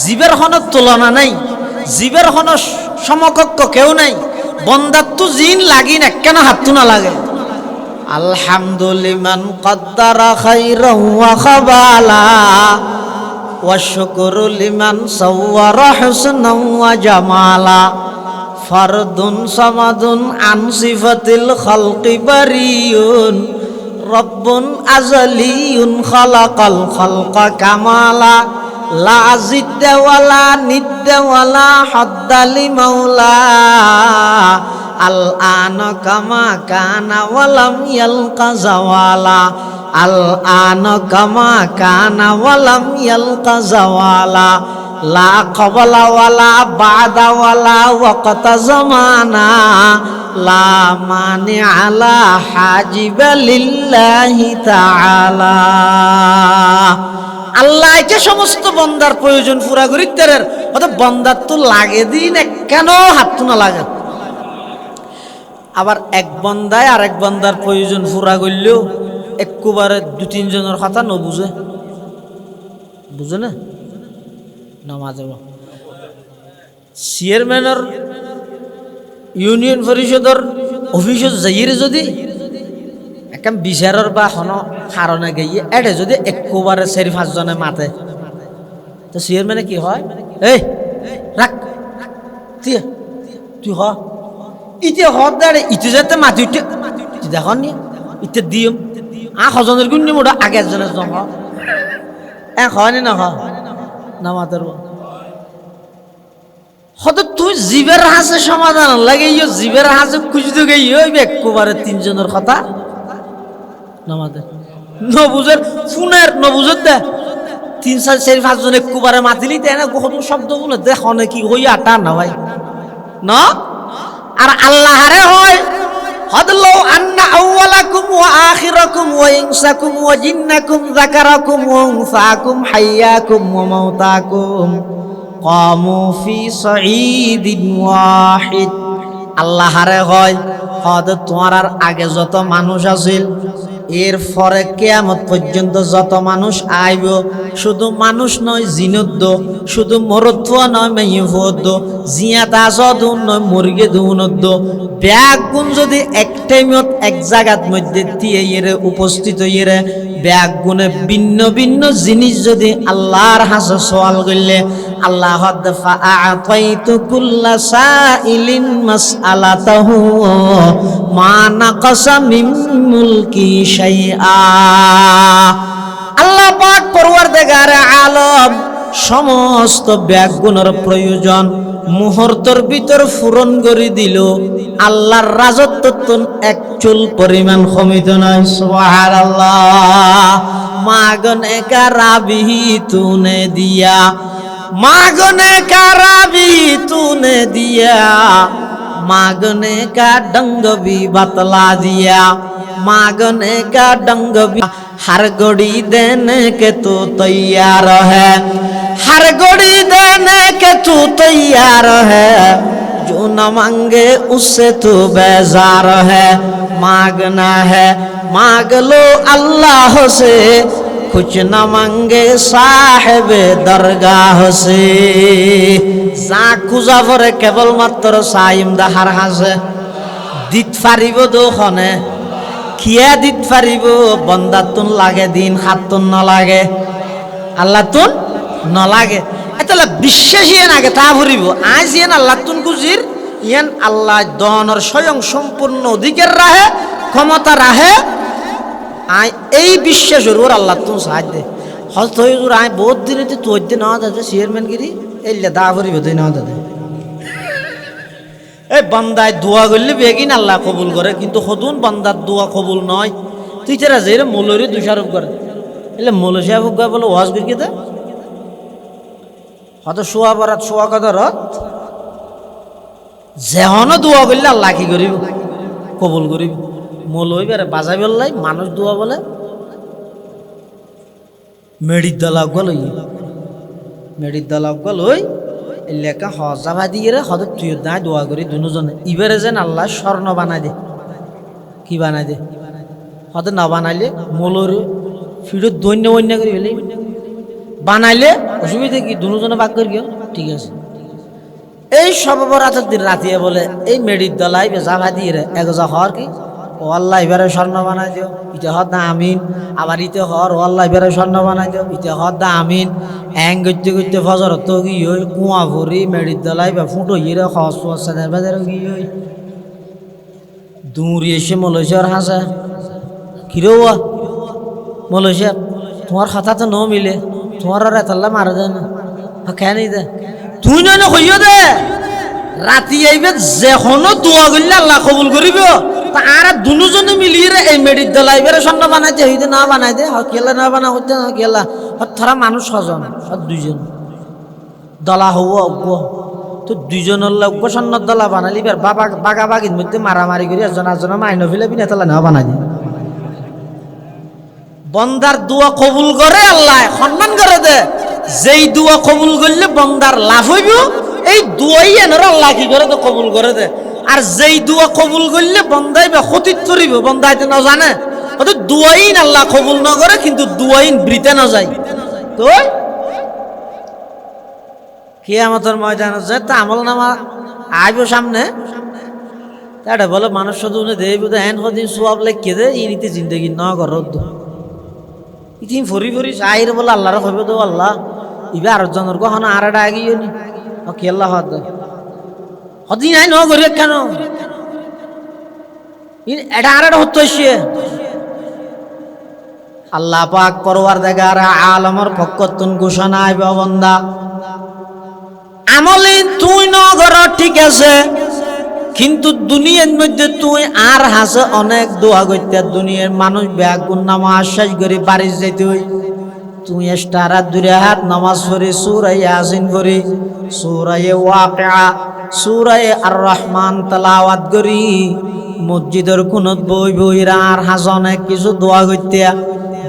জীবের হনের তুলনা নাই জীবের হনের সমকক্ষ কেউ নাই বন্দার তো জিন লাগিন একখানা হাত তো না লাগে আলহামদুলিমান কদ্দারা খাইরাও ওয়া খাবালা ওয়া শুকরু লিমান সাওয়ারা হুসনাও ওয়া জামালা ফারদুন সামাদুন আন সিফাতিল খালকি বারিয়ুন রব্বুন আজালিয়ুন খালাকাল খালকা কামালা লা জিদ্দা ওয়ালা নিদ্দা ওয়ালা হাদ্দালি মাওলা আল আনা কামা কানা ওয়ালাম ইয়ালকা জাওয়ালা আল আনা কামা কানা ওয়ালাম ইয়ালকা জাওয়ালা লা কবলা ওয়ালা বাদা ওয়ালা ওয়াক্তা জামানা লা মানি আলা হাজিবা লিল্লাহি তাআলা আল্লাহ যে সমস্ত বন্দার প্রয়োজন পুরা করিতে অর্থাৎ বন্দার তো লাগে দিন কেন হাত তো না লাগে আবার এক বন্দায় আর এক বন্দার প্রয়োজন পুরা করলেও একবারে 2-3 জনের কথা ন বুঝে না নামাজ চেয়ারম্যানের ইউনিয়ন পরিষদের অফিসত যাইয়ে যদি একটা বিচারের বা কোনো কারণে গিয়ে এটে যদি একবারে 4-5 জনে মাতে তো চেয়ারম্যানে কি হয় এই রাখ তুই হ ইতে হত দাঁড়ে ইতে যাতে মাতি উঠে দেখুন নি ইতে দিম হজনের গুণ মোটা আগে একজনের জম হয় না না মাতার হয়তো তুই জীবের হাসে সমাধান লাগে জীবের হাসে খুঁজতে গিয়ে একবারে 3 জনের কথা নামাদের নবুজের ফোনের নবুজের দে 3-4-5 জন একবারে মাতিলি তাই না কত শব্দ বলে দেখো না কি হই আটা না ভাই না আর আল্লাহরে হয় হাদলাউ আন্না আউওয়ালাকুম ওয়া আখিরাকুম ওয়া ইনসাকুম ওয়া জিন্নাকুম যাকারাকুম ওয়া উনসাকুম হাইয়াকুম ওয়া মাউতাকুম কামু ফি সাঈদিন ওয়াহিদ আল্লাহরে হয় হদ তোমার আগে যত মানুষ আছিল এর পরে কিয়ামত পর্যন্ত যত মানুষ আইব শুধু মানুষ নয় জিনুদ্দ শুধু মরত্ব নয় মেয়ুফদ্দ জিয়াতা যদু নয় মুরগে দুনদ্দ ব্যাগ গুণ যদি এক টাইমত এক জায়গার মধ্যে দিয়ে এরে উপস্থিত হইরে ব্যাগ গুণে ভিন্ন ভিন্ন জিনিস যদি আল্লাহর হাসে সওয়াল করলে আল্লাহ ফাআতাইতু কুল্লা সাইলিন মাসআলাতাহু মা নাকাসা মিন মুলকি শাইআ আল্লাহ পাক পরওয়ারদিগারে আলম সমস্ত ব্যাগ গুণের প্রয়োজন মুহূর্তের ভিতর পূরণ করে দিল আল্লাহর রাজত্ব তো এক চুল পরিমাণ কমিত নয় সুবহানাল্লাহ মাগনে কারাবি তুনে দিয়া मांगने का राबी तूने दिया मांगने का डंग भी बतला दिया मांगने का डंग भी हर घड़ी देने के तू तैयार है हर घड़ी देने के तू तैयार है जो न मांगे उससे तू बेजार है मांगना है मांग लो अल्लाह से कुछ न मांगे साहेब दरगाह से जा খুঁজা পরে কেবলমাত্র সাইমদা হার হাসে দিত পারিব দোখনে খিয়া দিত পারিব বন্দার তুন লাগে দিন হাত তুন ন লাগে আল্লাহ তুন ন লাগে এতলা বিশ্বাস ইয়েন আগে তা ভরিব আজ ইয়েন আল্লাহ তুন কুজির ইয়েন আল্লাহ দনের স্বয়ং সম্পূর্ণ অধিকার রাহে ক্ষমতা রাহে আই এই বিশ্বাসের ওর আল্লাহ তুমি সাহায্য দে হয়তো আই বহুত দিনে তোর দিন না দাদা চেয়ারম্যানগিরি এলে দা করি বোধ না দাদা এই বান্দায় দোয়া করলে বেগিন আল্লাহ কবুল করে কিন্তু সদুন বান্দার দোয়া কবুল নয় তুই তারা যে মৌলরি দোষারোপ করে এলে মৌল সাহেব বলে ওয়াজ করি দে হয়তো শোয়া বরাত শোয়া কদরত যেহনো দোয়া করলে আল্লাহ কি করিব কবুল করিব মৌলই বেড়ে বাজাই বললাই মানুষ দোয়া বলে মেডির দলাগ লই মেডির দলাগ লই লেখা হজাবা দিয়ে রে হদ তুই দায় দোয়া করি দুজনে ইবারে যেন আল্লাহ স্বর্ণ বানাই দে কি বানাই দে হদ না বানাইলে মৌলর ফিরত দৈন্য অন্য করি ফেলি বানাইলে অসুবিধা কি দুজনে ভাগ করি গিয়ে ঠিক আছে এই সর্বরাতের দিন রাতিয়ে বলে এই মেডির দলাই বেজাভা দিয়ে রে একজা হর কি ও আল্লাহ এবারে স্বর্ণ বানাই দিও ইতে হদ না আমিন আবার ইতে হর ও আল্লাহ এবারে স্বর্ণ বানাই দিও ইতে হদ না আমিন এং করতে করতে ফজর তো কি ওই কুয়া ভরি মেডির দলাই বা ফুটো ইয়ে খস ফসাদের বাজারে কি ওই দূরি এসে মলেশ্বর হাসা কিরো মলেশ্বর তোমার কথা তো ন মিলে তোমার আর এতাল্লা মারা যায় না কেন দে তুই নয় না কইও দে রাতি আইবে যেখনো দোয়া করলে আল্লাহ কবুল করিব আর দুজনে মিলিয়ে এই মেডির দলাই বেড়ে স্বর্ণ বানাইতে হইতে না বানাই দে কেলা না বানা হইতে না কেলা থারা মানুষ ছজন দুইজন দলা হব অজ্ঞ তো দুইজনের লোক স্বর্ণর দলা বানালি বের বাবা বাগা বাগির মধ্যে মারামারি করি একজন একজন মাইন ফেলে বিনা তালা না বানাই দে বন্দার দোয়া কবুল করে আল্লাহ সম্মান করে দে যেই দোয়া কবুল করলে বন্দার লাভ হইব এই দোয়াই এনার আল্লাহ কি করে তো কবুল করে দে আর যেই দোয়া কবুল করলে বন্দাই বা ক্ষতিত করিব বন্দাইতে না জানে হয়তো দোয়াইন আল্লাহ কবুল না করে কিন্তু দোয়াইন বৃতে না যায় তো কিয়ামতের ময়দানে যে তা আমল নামা আইব সামনে তাটা বলে মানুষ শুধু দেব হ্যান হদিন সোয়াব লেখকে দে ইনিতে জিন্দগি ন কর ইতিম ফরি ফরি চাইরে বলে আল্লাহর কইব তো আল্লাহ ইবে আর জনের কখনো আর এটা আগিয়ে নি কি আল্লাহ হদ হদিন আই ন করি কেন এটা আর এটা হতো সে আল্লাহ পাক পরওয়ারদিগার আলমের পক্ষতুন ঘোষণা আইব বান্দা আমলে তুই ন কর ঠিক আছে কিন্তু দুনিয়ার মধ্যে তুই আর হাসে অনেক দোয়া করতে দুনিয়ার মানুষ ব্যাগুন নামা আশ্বাস করে বাড়ি যেতে হই তুই এস্টারা দূরে হাত নামাজ পড়ি সূরা ইয়াসিন করি সূরা ওয়াকিয়া সূরা আর রহমান তেলাওয়াত করি মসজিদের কোনত বই বইরা আর হাসে অনেক কিছু দোয়া করতে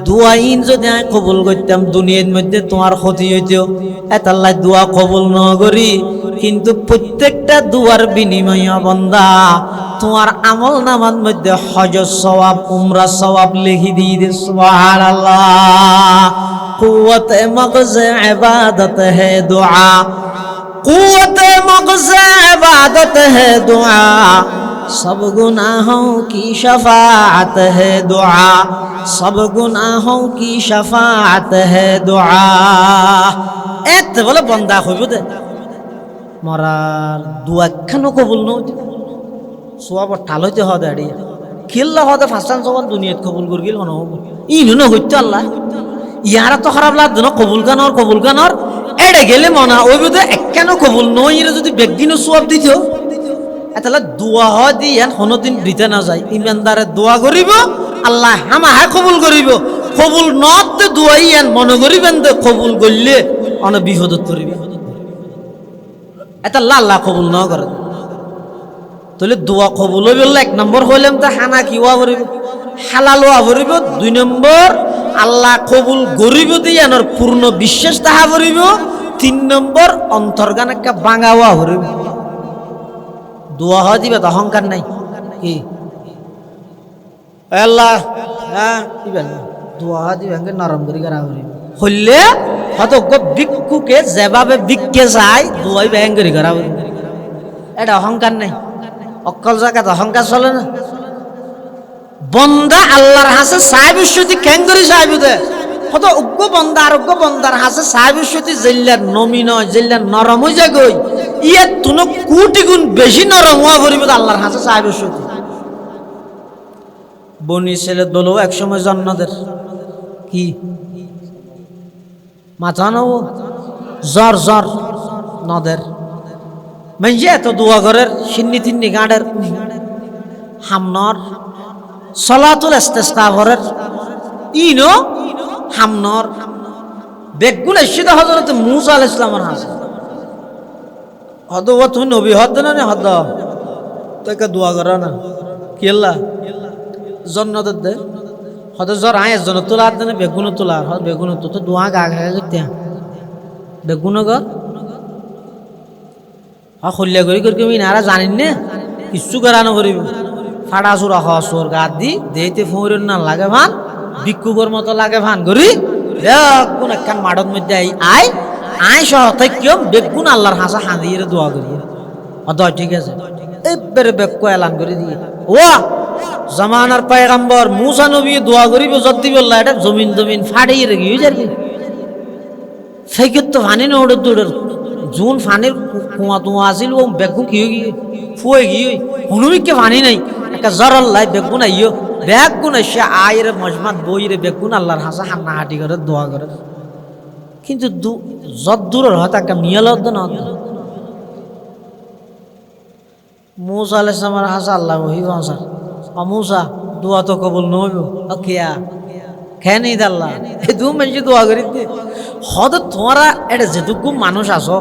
দোয়াইন যদি আমি কবুল করতাম দুনিয়ার মধ্যে তোমার ক্ষতি হইতো এতাল্লাই দোয়া কবুল ন করি কিন্তু প্রত্যেকটা দুয়ার বিনিময়ে বান্দা তোমার আমল নামার মধ্যে হজ সওয়াব উমরা সওয়াব লিখি দিয়ে দে সুবহানাল্লাহ কুওয়াতে মগজে ইবাদত হে দুআ কুওয়াতে মগজে ইবাদত হে দুআ सब गुनाहों की शफाअत है दुआ सब गुनाहों की शफाअत है दुआ এত বলে বন্দা হইব দে মরার দুয়া কেন কবুল নইতে সোয়াব ঠাল হইতে হ দাড়ি খেললা হতে ফাস্টান সবান দুনিয়াত কবুল করে গেল হন ইনু ন হইতে আল্লাহ ইয়ারা তো খারাপ লাগ ন কবুল কানর এড়ে গেলে মনা ওই বোধ একখানো কবুল নই এরা যদি বেগদিনও সোয়াব দিত তাহলে দোয়া হয় দি ইয়ান কোনোদিন দিতে না যায় ইমানদারে দোয়া করিব আল্লাহ হামা হ্যাঁ কবুল করিব কবুল নতে দোয়াই ইয়ান মনে করিবেন তো কবুল করলে অনেক বিপদত করিবে এটা আল্লাহ কবুল ন করে তাহলে দোয়া কবুল হইব এক নম্বর হইলাম তো হানা কি হওয়া করিব হালাল হওয়া করিব 2 নম্বর আল্লাহ কবুল গরিব দিয়ানোর পূর্ণ বিশ্বাস তাহা করিব 3 নম্বর অন্তর্গান একটা বাঙা হওয়া করিব দোয়া হয় দিবে তো অহংকার নাই কি আল্লাহ হ্যাঁ দিবেন দোয়া হয় দিবে নরম করি করা করিব হইলে হয়তো ভিক্ষুকে যেভাবে ভিক্ষে যায় দোয়াই ব্যাং করি করা করিব এটা অহংকার নাই অকল জায়গাত অহংকার চলে না বন্দা আল্লাহর হাসে সাহেবস্বতী কেন করি সাহেব দে কত উগ্র বন্দা আর উগ্র বন্দার হাসে সাহেবস্বতী জেল্লার নমি নয় জেল্লার নরম হয়ে যায় গই ইয়ে তুনো কোটি গুণ বেশি নরম হওয়া করিব আল্লাহর হাসে সাহেবস্বতী বনি ছেলে বলো একসময় জন্নদের কি মাথা নব জ্বর জ্বর নদের মেঞ্জে এত দোয়া ঘরের সিন্নি তিন্নি গাঁড়ের হামনর সলাতুল ইস্তিসকা ঘরের ইনো হামনর বেগুন এসিদা হযরত মূসা আলাইহিস সালামের হাসে হদ ও তুমি নবী হদ না নে হদ তো কা দোয়া করা না কি আল্লাহ জান্নাত দে হদ জ্বর আয় জন তোলা দেনে বেগুন তোলা হদ বেগুন তো দোয়া গা গা করতে বেগুন গর হল্লা করি করি আমি নারা জানিন না কিছু করানো করিব ফাড়া চোরা হওয়া চোর গাত দি দেইতে ফোরের না লাগে ভান ভিক্ষুকর মতো লাগে ভান করি কোন একখান মাঠের মধ্যে আই আই সহ কেউ বেগুন আল্লাহর হাসা হাঁদিয়ে দোয়া করি অদয় ঠিক আছে এবারে বেক্য এলান করে দিয়ে ও জামানার পয়গম্বর মুসা নবী দোয়া করিব যদি বললা এটা জমিন জমিন ফাড়িয়ে রেখে যার কি ফেকের তো ফানি না ওড়ে দৌড়ের জুন ফানির কুয়া তুয়া আসিল ও বেগু কি গিয়ে ফুয়ে গিয়ে হনুমিককে ফানি নাই একটা জ্বর আল্লাহ বেগুন আইও বেগুন এসে আয়ের মজমাত বইরে বেগুন আল্লাহর হাসা হান্না হাঁটি করে দোয়া করে কিন্তু যত দূরের হয়তো একটা মিয়াল না মূসা আলাইহিস সালামের হাসা আল্লাহ ওহি বাঁচার মূসা দোয়া তো কবুল নইব কিয়া খেয়ে নেই আল্লাহ এই দু মানুষ দোয়া করি হদ তোমরা এটা যেটুকু মানুষ আসো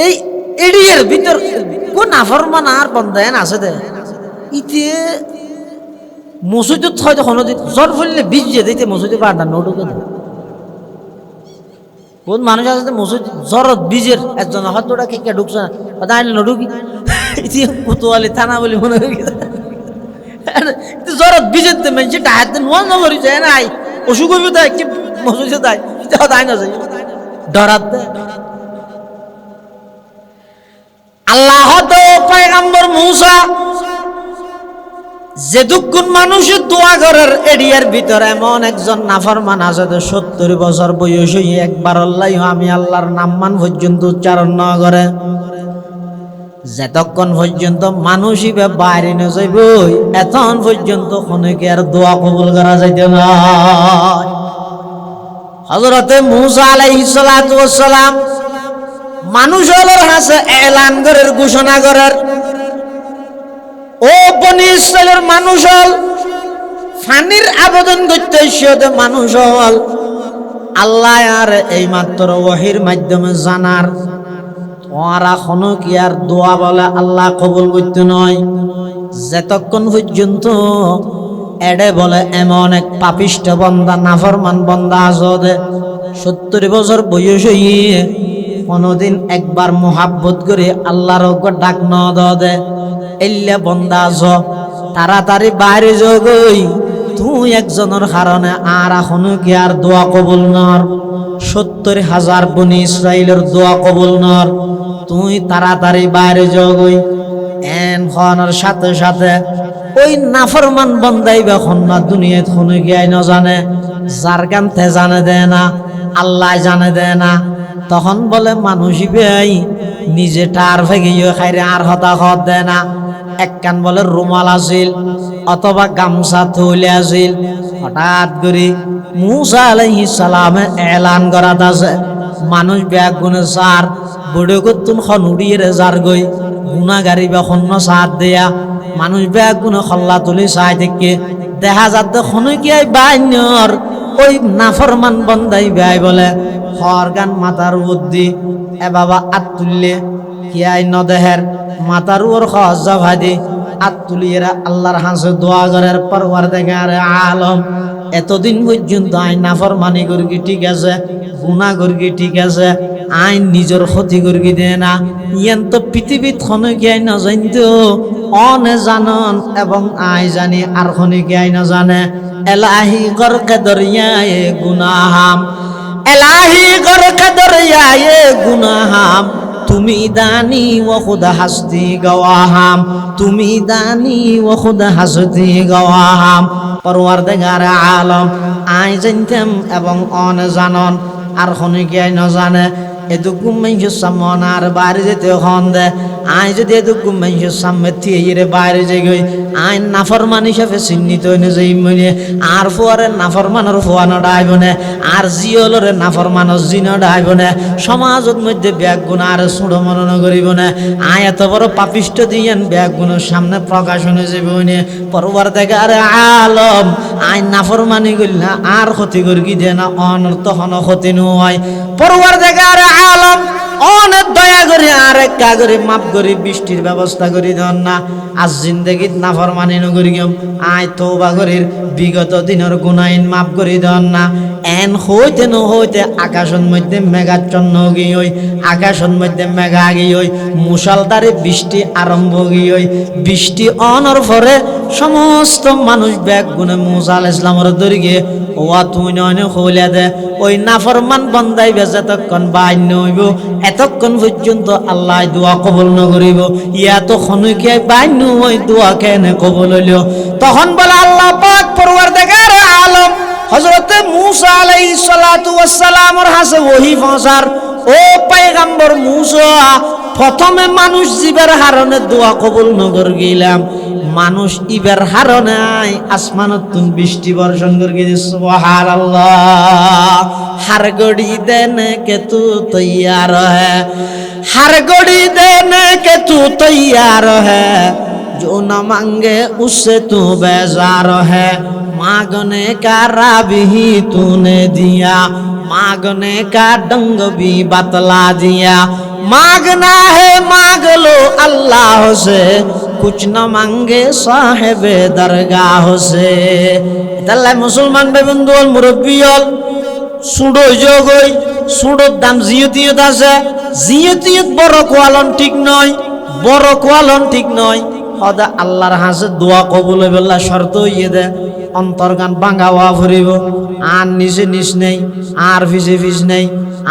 এই এডিয়ার ভিতর কোন নাফরমান আর বন্ধায়ন আছে দে ইতে মসজিদ হয়তো কোনো দিন জ্বর ফেললে বীজ যে দিতে মসজিদে পারতাম নটুকে কোন মানুষ আছে মসজিদ জ্বরত বীজের একজন হয়তো ওটা কে ঢুকছে না তাই নটুকি ইতি কোতোয়ালি থানা বলে মনে হয় জ্বরত বীজের মানুষ টাহাতে নোয়া নগরি যায় নাই অসুখ হইব তাই কি মসজিদে তাই তাই না যাই ডরাতে আল্লাহ তো পয়গম্বর মূসা যে দুঃখুন মানুষের দোয়া করার এরিয়ার ভিতরে এমন একজন নাফরমান আছে 70 বছর বয়স হয়ে একবার আল্লাহ আমি আল্লাহর নাম মান পর্যন্ত উচ্চারণ না করে যতক্ষণ পর্যন্ত মানুষই বাইরে না যাইব এতক্ষণ পর্যন্ত কোনকে আর দোয়া কবুল করা যাইতে না হযরতে মূসা আলাইহিস সালাতু ওয়াস সালাম মানুষ হলোর হাসে এলান করার ঘোষণা করার ও বনি ইসরাইলের মানুষ হল ফানির আবেদন করতে এসে মানুষ হল আল্লাহ আর এই মাত্র ওহির মাধ্যমে জানার তোরা কোনো কি আর দোয়া বলে আল্লাহ কবুল করতে নয় যতক্ষণ পর্যন্ত এডে বলে এমন এক পাপিষ্ট বন্দা নাফরমান বন্দা আছে 70 বছর বয়স হইয়ে কোনদিন একবার মোহাব্বত করে আল্লাহর ডাক ন দে এল্লা বন্দা আছ তাড়াতাড়ি বাইরে যোগই তুই একজনের কারণে আর এখনো কি আর দোয়া কবুল নর 70,000 বনি ইসরাইলের দোয়া কবুল নর তুই তাড়াতাড়ি বাইরে যোগই এন খানের সাথে সাথে ওই নাফরমান বন্দাই এখন না দুনিয়াত কোনো গিয়ে না জানে যার গানতে জানে দেয় না আল্লাহ জানে দেয় না তখন বলে মানুষই ভাই নিজে টার ভেঙে খাইরে আর হতাহত দেয় না একখান বলে রুমাল আছিল অথবা গামছা থইলে আছিল হঠাৎ করে মূসা আলাইহিস সালামে এলান করাত আছে মানুষ ব্যাগ গুনে সার বড় করতুন খন উড়িয়ে যার গই গুণাগারি বা খন্ন সার দেয়া মানুষ ব্যাগ গুনে খল্লা তুলি চাই থেকে দেখা যাতে খনই কি বাইনর ওই নাফরমান বন্দাই ব্যয় বলে হর গান মাথার বুদ্ধি এ বাবা আত তুললে কি আই নদেহের মাথার উপর খজা ভাদি আত তুলিয়েরা আল্লাহর হাসে দোয়া করার পরওয়ারদিগার আলম এতদিন পর্যন্ত আইন নাফরমানি করি ঠিক আছে গুনাহ করি ঠিক আছে আইন নিজের ক্ষতি করি দে না ইয়ান তো পৃথিবীত খনে কি আই না জানতো অনে জানন এবং আই জানি আর খনে কি আই না জানে এলাহি গরকে দরিয়ায়ে গুনাহাম এলাহি গরকে দরিয়ায়ে গুনাহাম তুমি দানি ও খুদা হাসতি গওয়াহাম তুমি দানি ও খুদা হাসতি গওয়াহাম পরওয়ারদিগার আলম আই জানতাম এবং অনে জানন আর খনে কি আই না জানে এদুকুম মানুষের সামনে আর বাইরে যেতে হন দে আই যদি এদুকুম মানুষের সামনে থিয়ে বাইরে যাই গই আইন নাফরমান হিসাবে চিহ্নিত হয়ে যাই মনে আর ফুয়ারে নাফরমানের ফুয়ানো ডাইব না আর জিয়লরে নাফরমানের জিনো ডাইব না সমাজের মধ্যে ব্যাগ গুণ আর ছোট মনন করিব না আয় এত বড় পাপিষ্ট দিয়েন ব্যাগ গুণের সামনে প্রকাশন হয়ে যাবে না পরওয়ারদিগার আলম আইন নাফরমানি করি না আর ক্ষতি করি দে না অনর্থ হন ক্ষতি নয় পরওয়ারদিগার আলম অনেক দয়া করে আর একটা করে মাপ করে বৃষ্টির ব্যবস্থা করে দেন না আজ জিন্দগিত নাফরমানি নগরি গেম আয় তওবা করির বিগত দিনের গুনাইন মাপ করে দেন না এন হইতে ন হইতে আকাশের মধ্যে মেঘাচ্ছন্ন গিয়ে ওই আকাশের মধ্যে মেঘা গিয়ে ওই মুষলধারে বৃষ্টি আরম্ভ গিয়ে ওই বৃষ্টি অনর পরে সমস্ত মানুষ ব্যাগ গুনে মুসা আলাইহিস সালামের দরি গিয়ে ওয়া তুই নয় হইলা দে ওই নাফরমান বন্দাই যতক্ষণ বাইন্য হইব এতক্ষণ পর্যন্ত আল্লাহ দোয়া কবুল ন করিব ইয়া তো খনকে বাইন্য ওই দোয়া কেন কবুল হইল তখন বলে আল্লাহ পাক পরওয়ারদিগার আলম হযরতে মুসা আলাইহিস সালাতু ওয়াস সালামের হাতে ওহী পৌঁছার ও পয়গম্বর মুসা প্রথমে মানুষ জীবের হারনে দোয়া কবুল নগর গেলাম মানুষ ইবের হারনে আসমানত বৃষ্টি বর্ষণ করে সুবহানাল্লাহ हर घड़ी देने के तू तैयार है हर घड़ी देने के तू तैयार है जो न मांगे उससे तू बेजार है मांगने का राह भी तूने दिया मांगने का ढंग भी बतला दिया मांगना है मांग लो अल्लाह से कुछ न मांगे साहेबे दरगाह से তাহলে মুসলমান ভাই বন্ধু মুরব্বী হল সুড়ো যোগই সুড়োর দাম জিয়তিয়ত আছে জিয়তিয়ত বড় কোয়ালন ঠিক নয় বড় কোয়ালন ঠিক নয় সদা আল্লাহর হাতে দোয়া কবুল হইবলা শর্ত হইয়ে দে অন্তর্গান ভাঙাওয়া ফুরিব আর নিচে নিচ নেই আর ফিসে ফিস নেই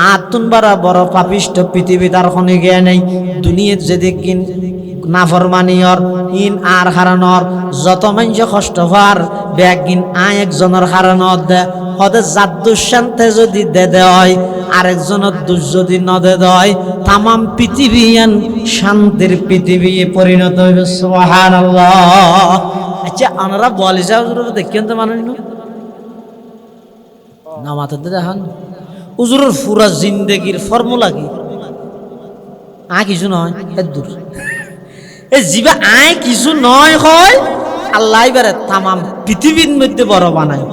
আর তুনবারা বড় পাপিষ্ট পৃথিবী তার খনে গিয়ে নেই দুনিয়াত যদি কিন নাফরমানিয়র ইন আর হারানোর যত মানুষ কষ্ট হওয়ার ব্যাগ কিন আয় একজনের হারানোর দে হতে জাত দুঃশান্তে যদি দে দেয় আরেকজনের দুঃ যদি ন দে দেয় তামাম পৃথিবী শান্তির পৃথিবী পরিণত হইবে সুবহানাল্লাহ আচ্ছা আনারা বলে যাও দেখেন তো মানুষ না মাথাতে দেখান হুজুরের পুরা জিন্দেগির ফর্মুলা কি আ কিছু নয় দূর এই জিবা আয় কিছু নয় হয় আল্লাহ এবারে তামাম পৃথিবীর মধ্যে বড় বানায়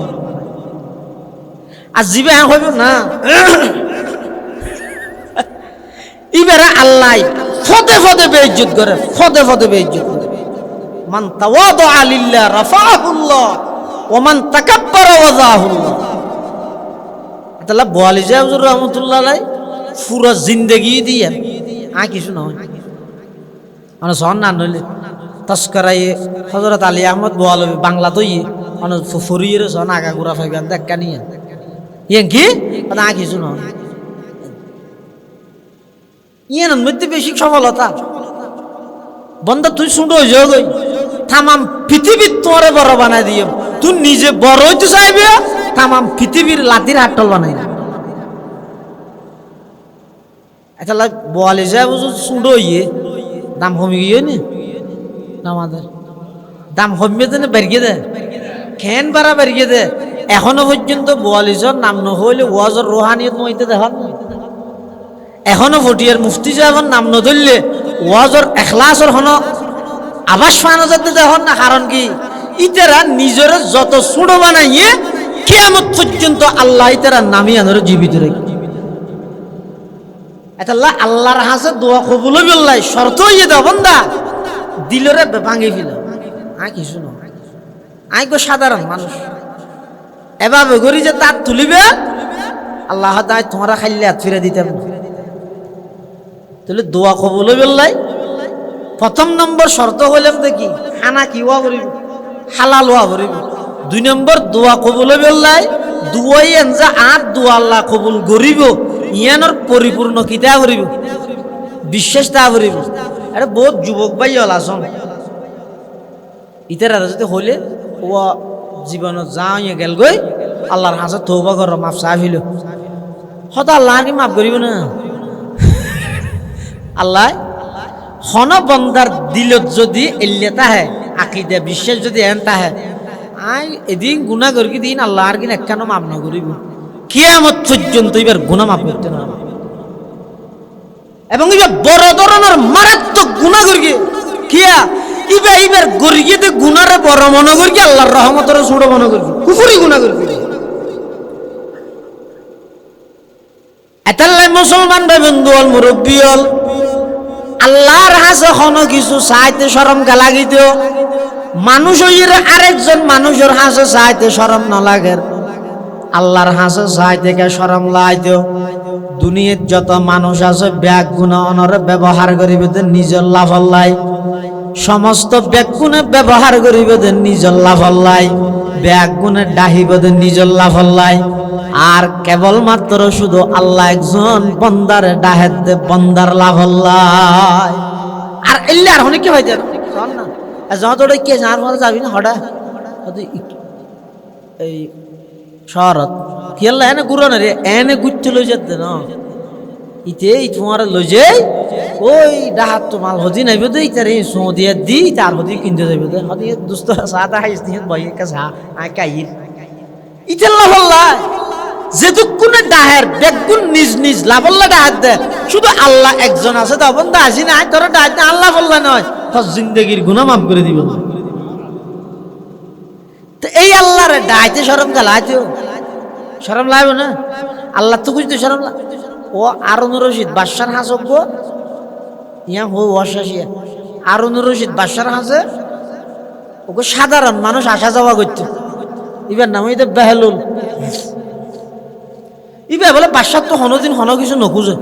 আর জিবা হইব না এবারে আল্লাহ ফদে ফদে বেইজ্জত করে ফদে ফদে বেইজ্জত করে মান তাওয়াদা লিল্লাহ রাফাহুল্লাহ ওয়া মান তাকাব্বারা ওয়াজাহুল্লাহ তাহলে বলি যায় হুজুর রাহমাতুল্লাহ আলাইহি পুরো জিন্দেগি দিয়ে আ কিছু নয় মানে সন না নইলে তস্করাই হযরত আলী আহমদ বলবি বাংলা তো মানে ফুরিয়ে সন আগা গুড়া ফাইগান দেখা নিয়ে ইয়েন কি আ কিছু নয় ইয়েন মধ্যে বেশি সফলতা বন্ধা তুই শুনো যোগই তামাম পৃথিবীর তোরে বড় বানাই দিও তুই নিজে বড় হইতে চাইবে তামাম পৃথিবীর লাতির হাটল বানাই না এটা বলে যায় বুঝো শুনো ইয়ে দাম কমে গিয়ে নি আমাদের দাম কমবে তো বেরিয়ে দে খেন বাড়া বেরিয়ে দে এখনো পর্যন্ত বোয়ালিজর নাম নহইলে ওয়াজর রোহানিয়ত মইতে দেখান এখনো ফটিয়ার মুফতি সাহেবের নাম নধরলে ওয়াজর এখলাসর হন আবাস পানো যাতে দেখুন না। কারণ কি ইতারা নিজের যত ছোট বানাইয়ে কিয়ামত পর্যন্ত আল্লাহ ইতারা নামি আনার জীবিত রেখে এতাল্লাহ আল্লাহর হাসে দোয়া কবুল বিল্লাহ শর্ত ইয়ে দাও বন্দা দিলরে ভাঙে ফেল আই কিছু না আই গো সাধারণ মানুষ এভাবে করি যে তার তুলিবে আল্লাহ তাই তোমরা খাইলে হাত ফিরে দিতাম তাহলে দোয়া কবুল বিল্লাহ প্রথম নম্বর শর্ত হইলাম দেখি খানা কি ওয়া করিব হালাল ওয়া করিব। 2 নম্বর দোয়া কবুল বিল্লাহ দুয়াই এনজা আর দোয়া আল্লাহ কবুল করিব ইয়ানোর পরিপূর্ণ কিতা করিব বিশ্বাস তা করিব। আরে বহুত যুবক ভাই হল আসন ইতারা যদি হইলে ও জীবনত যাও গেল গই আল্লাহর হাসে তৌবা কর মাফ চাহিল হয়তো আল্লাহ কি মাফ করিব না। আল্লাহ হন বন্দার দিলত যদি এলিয়াতা হে আকিদা বিশ্বাস যদি এনতা হে আই এদিন গুনাহ করি দিন আল্লাহ আর কিন একখানো মাফ না করিব কিয়ামত পর্যন্ত এবার গুনাহ মাফ করতে না। এবং এবার বড় ধরনের মারাত্মক গুনাহ করি কিয়া এবার গরিয়েতে গুনারে বড় মনে করি আল্লাহর রহমতের ছোট মনে করি কুফরি গুনাহ করি। এতাল্লাই মুসলমান ভাই বন্ধু হল মুরব্বী হল আল্লাহর হাসে কোনো কিছু চাইতে শরম কে লাগিত মানুষ আরেকজন মানুষের হাসে চাইতে শরম না লাগে আল্লাহর হাসে চাইতে কে শরম লাইত। দুনিয়ার যত মানুষ আছে ব্যাগ গুণা অনরে ব্যবহার করিবে নিজের লাভ লাই সমস্ত ব্যাগ গুণে ব্যবহার করিবে নিজের লাভ লাই ব্যাগ গুণে ডাহিবে নিজের লাভ লাই আর কেবলমাত্র শুধু আল্লাহ একজন বন্দারে ডাহেদ দে বন্দার লাভ লাই। আর এলে আর অনেক কি হয় না যত কে যার মধ্যে যাবি না হঠাৎ এই শহরত কি আল্লাহ এনে ঘুরো না রে এনে ঘুরতে লই যেতে না ইতে তোমার লই যাই ওই ডাহাত তো মাল হদি নাইবে তো ইতারে সো দিয়ে দি তার হদি কিনতে যাইবে তো হদি দুস্ত সাদা হাইস নিয়ে বইয়ে কাছে আই কাইর ইতে লাভ আল্লাহ যেটুকুনে ডাহের বেগুন নিজ নিজ লাভল্লা ডাহাত দে শুধু আল্লাহ একজন আছে তো বন্ধু আসি না তোর ডাহাত আল্লাহ বললা নয় তোর জিন্দগির গুনাহ মাফ করে দিব। তো এই আল্লাহর ডাইতে শরম গালাইতো শরম লাগবে না আল্লাহ তো খুঁজতে শরম লাগ ও আরুনুর রশিদ বাদশার হাসব ইয়া হো ওয়াশাশিয়া আরুনুর রশিদ বাদশার হাসে ওকে সাধারণ মানুষ আসা যাওয়া করতো এবার নাম এটা বেহলুল ইবে বলে বাদশার তো হনদিন হন কিছু নখুঁজে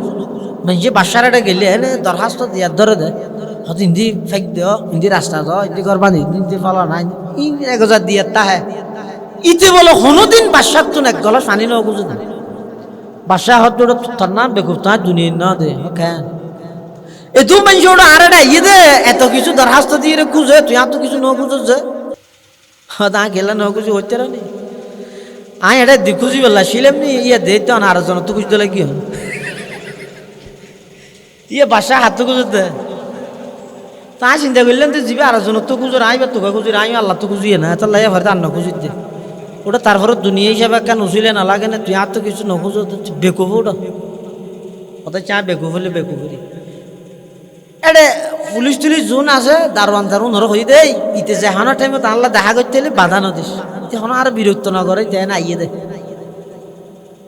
মানে যে বাদশার এটা গেলে এনে দরখাস্ত দিয়ার ধরে দে হয়তো হিন্দি ফেক দেও হিন্দি রাস্তা দাও হিন্দি করবা হিন্দি ফলা নাই 1000 দিয়ার তাহে ইতে বলে হনদিন বাদশার তো এক গলা পানি নখুঁজে না বাদশাহ হতো তোর নাম বেকুব তোমার দুনিয়ার না দে কেন এ দু মানুষ ওটা আর এটা ইয়ে দে এত কিছু দরখাস্ত দিয়ে রে খুঁজে তুই আর তো কিছু নখুঁজে যে তা গেলে নখুঁজে হইতে নি আই এটা খুঁজি বললা শিলেম নি ইয়ে দে তো আর জন তো খুঁজতে লাগে কি হল ইয়ে বাসা হাত তো খুঁজে দে তা চিন্তা করলেন তো যাবে আর জন তো খুঁজো আইবার তোকে খুঁজি আই আল্লাহ তো খুঁজিয়ে না তার লাগে ভরে আন্ন খুঁজি দে ওটা তারপরে দুনিয়া হিসাবে কেন উচিলে না লাগে না তুই আর তো কিছু নখুঁজো বেকুব ওটা ওটা চা বেকুব হলে বেকুবরি এডে পুলিশ টুলিশ জোন আছে দারোয়ান দারুন ধরো হয়ে দেয় ইতে যেহানোর টাইমে আল্লাহ দেখা করতে এলে বাধা নদিস তখন আর বিরক্ত না করে তাই না আইয়ে দে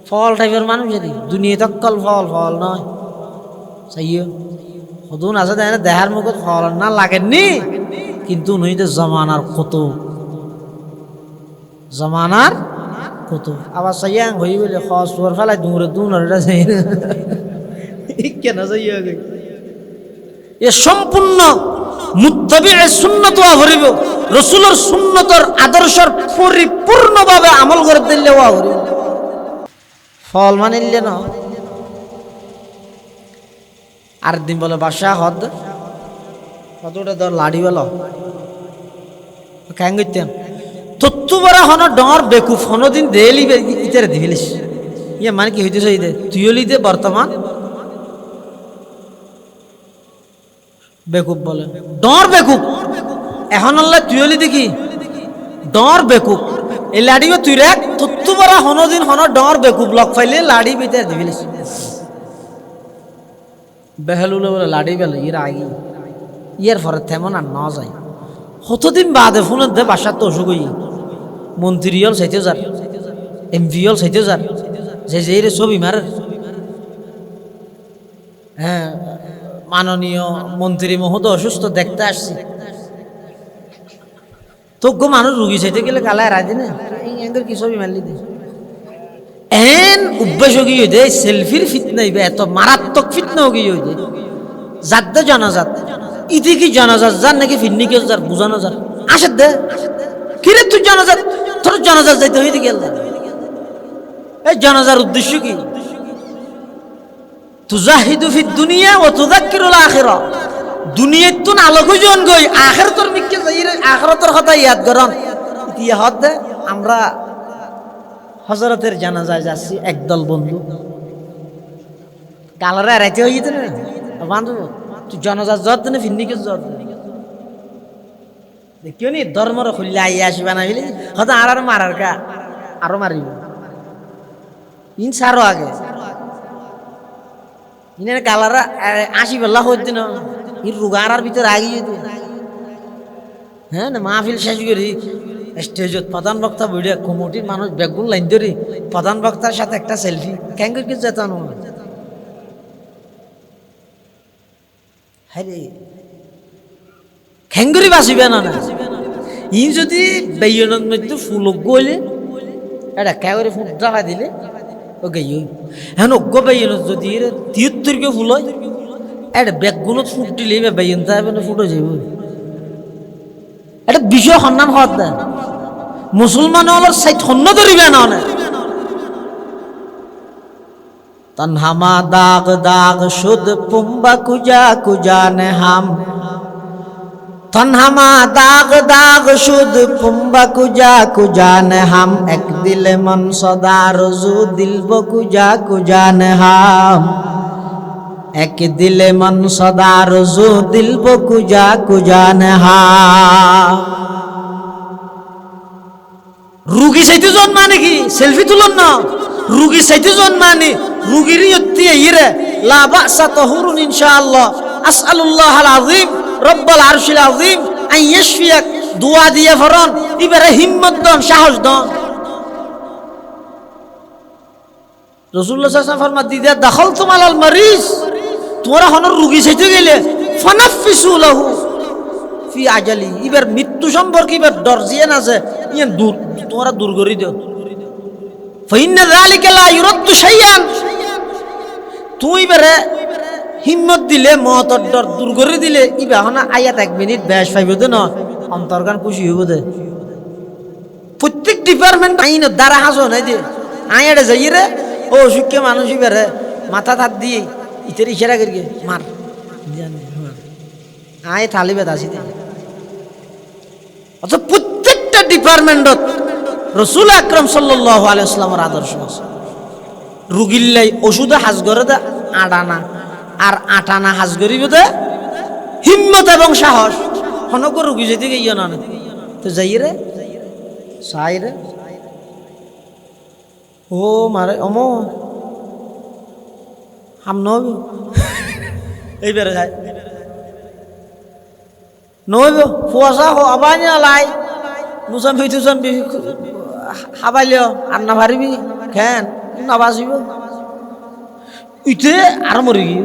ফল টাইপের মানুষ যদি দুনিয়া তক্কল ফল ফল নয় চাইও সদুন আছে তাই না দেহার মুখত ফল না লাগেননি কিন্তু নইতে জমানার কত জমানার কত আবার চাইয়া হয়ে বলে খস তোর ফেলাই দূরে দূর এটা চাই কেন চাইয়া এ সম্পূর্ণ মুত্তাবি'ে সুন্নাত ওয়া হরিব রাসূলের সুন্নতর আদর্শের পরিপূর্ণভাবে আমল করে দিলে ওয়া হরিব ফল মানিলে না আর দিন বলে বাসা হদ কতটা দর লাড়ি বলো কেন গইতেন তত্তু বড় হন ডর বেকুফ হনদিন দেলি ইতারে দিবিলিস ইয়ে মানে কি হইতেছে ইদে তুইলিতে বর্তমান বেকুব বলে ডর বেকুব এখন আল্লাহ তুইলি দেখি ডর বেকুব এই লাড়িও তুই রাখ তত্তু বড় হনদিন হন ডর বেকুব লক ফাইলে লাড়ি বিতে দিবিলিস বেহালুলে বলে লাড়ি বেলে ইয়ের আগে ইয়ের পরে তেমন আর না যায় কতদিন বাদে ফোনের দে বাসার তো অসুখ হই মন্ত্রী হল চাইতে যার এমপি হল চাইতে যার যে রে ছবি মারে হ্যাঁ মাননীয় মন্ত্রী মহোদয় অসুস্থ দেখতে আসছি তোক মানুষ রুগী চাইতে গেলে কালায় রাজি না কি ছবি মারলি দে এন অভ্যাস হয়ে হয়ে যায় সেলফির ফিতনা হইবে এত মারাত্মক ফিতনা হয়ে হয়ে যায় যার দে জনাজাত ইতি কি জনাজাত যার নাকি ফিরনি কেউ যার বুঝানো যার আসে দে কিরে তুই জনাজাত তোর জনাজাত যাইতে হইতে গেল এই জনাজার উদ্দেশ্য কি তুজাহিদু ফিদ দুনিয়া ও তুযাক্কিরুল আখিরা দুনিয়াত তুন আলোক জন গই আখিরাতর মিকে যাই আখিরাতর কথা ইয়াদ করন ইতিহাস হদ দে আমরা হযরতের জানাজায় যাচ্ছি একদল বন্ধু কালারে রাইতে হই যেতে না বান্ধব তুই জানাজা যত না ফিন্নিকে যত দেখিও নি ধর্মর খুললে আই আসবে না বলি হয়তো আর মারার কা আরো মারিব ইন সারো আগে ইনের কালারা আসি বেলা হইতে না ই রুগারার ভিতরে আগে যেত হ্যাঁ না মাহফিল শেষ করি স্টেজত প্রধান বক্তা বইয়া কমিটির মানুষ বেগুন লাইন ধরি প্রধান বক্তার সাথে একটা সেলফি কেন করে যেতানো হ্যাঁ খেঙ্গুরি বাঁচিবে না ই যদি বেয়নের মধ্যে ফুল গলে এটা একেবারে ফুল জ্বালা দিলে ও গেই হ্যাঁ অজ্ঞ বেয়নত যদি 73 ফুল হয় এটা বেগুনত ফুট দিলে বেয়ন যাবে না ফুটো যাইব এটা বিষয় সন্ধান হওয়ার দেয় মুসলমান হল সাইড সন্ন ধরিবে না তনহামা দাগ দাগ শুদ পুম্বা কুজা কুজা নে হাম তনহামা দাগ দাগ শুদ পুম্বা কুজা কুজা নে হাম এক দিলে মন সদা রজু দিলব কুজা কুজা নে হাম এক দিলে মন সদা রজু দিলব কুজা কুজা নে হাম রুগী চাইতে জন্মা নাকি সেলফি তুলন না রুগী চাইতে জন্মা নি রুগীর ইয়ত্তি ইরে লা বাসা তাহুরুন ইনশাআল্লাহ আসআলুল্লাহ আল আযীম রব্বুল আরশিল আযীম আন ইয়াশফিয়াক দোয়া দিয়ে ফরন ইবারে হিম্মত দন সাহস দন রাসূলুল্লাহ সাল্লাল্লাহু আলাইহি ওয়াসাল্লাম ফরমাত দিদা দাখালতুম আলাল মারিজ তোরা হন রুগী চাইতে গেলে ফানাফিসু লাহু ফি আজালি ইবার মৃত্যু সম্পর্কে ইবার দরজিয়ান আছে ইয়ান দূর তোমরা দূর করে দিও ফাইন্না যালিকা লা ইউরাদ্দু শাইআন তুই বেরে হিম্মত দিলে মওতর ডর দূর করে দিলে ইবা হনা আয়াত 1 মিনিট বেশ পাইব দে না অন্তরগান খুশি হইব দে প্রত্যেক ডিপার্টমেন্ট আইন দ্বারা হাজো নাই দে আয়ারে যাইরে ও শিক্ষা মানুষ বেরে মাথা হাত দিয়ে ইতের ইশারা করিয়ে মার আয় থালিবে দাসি দে অথচ প্রত্যেকটা ডিপার্টমেন্টত রাসূল আকরাম সাল্লাল্লাহু আলাইহি ওয়াসাল্লামের আদর্শ আছে রুগিল্লাই ওষুধ হাজ করে দে আডানা আর আটানা হাজ করিব দে হিম্মত এবং সাহস হনক রুগী যদি গিয়ে না তো যাই রে সাই রে ও মারে অমো হাম নবি এইবারে যায় নইব ফুয়াশা হো আবানি লাই মুসাম ফিতুসান বি হাবাইলিও আর না পারিবি কেন না বাঁচিব ইতে আর মরি গি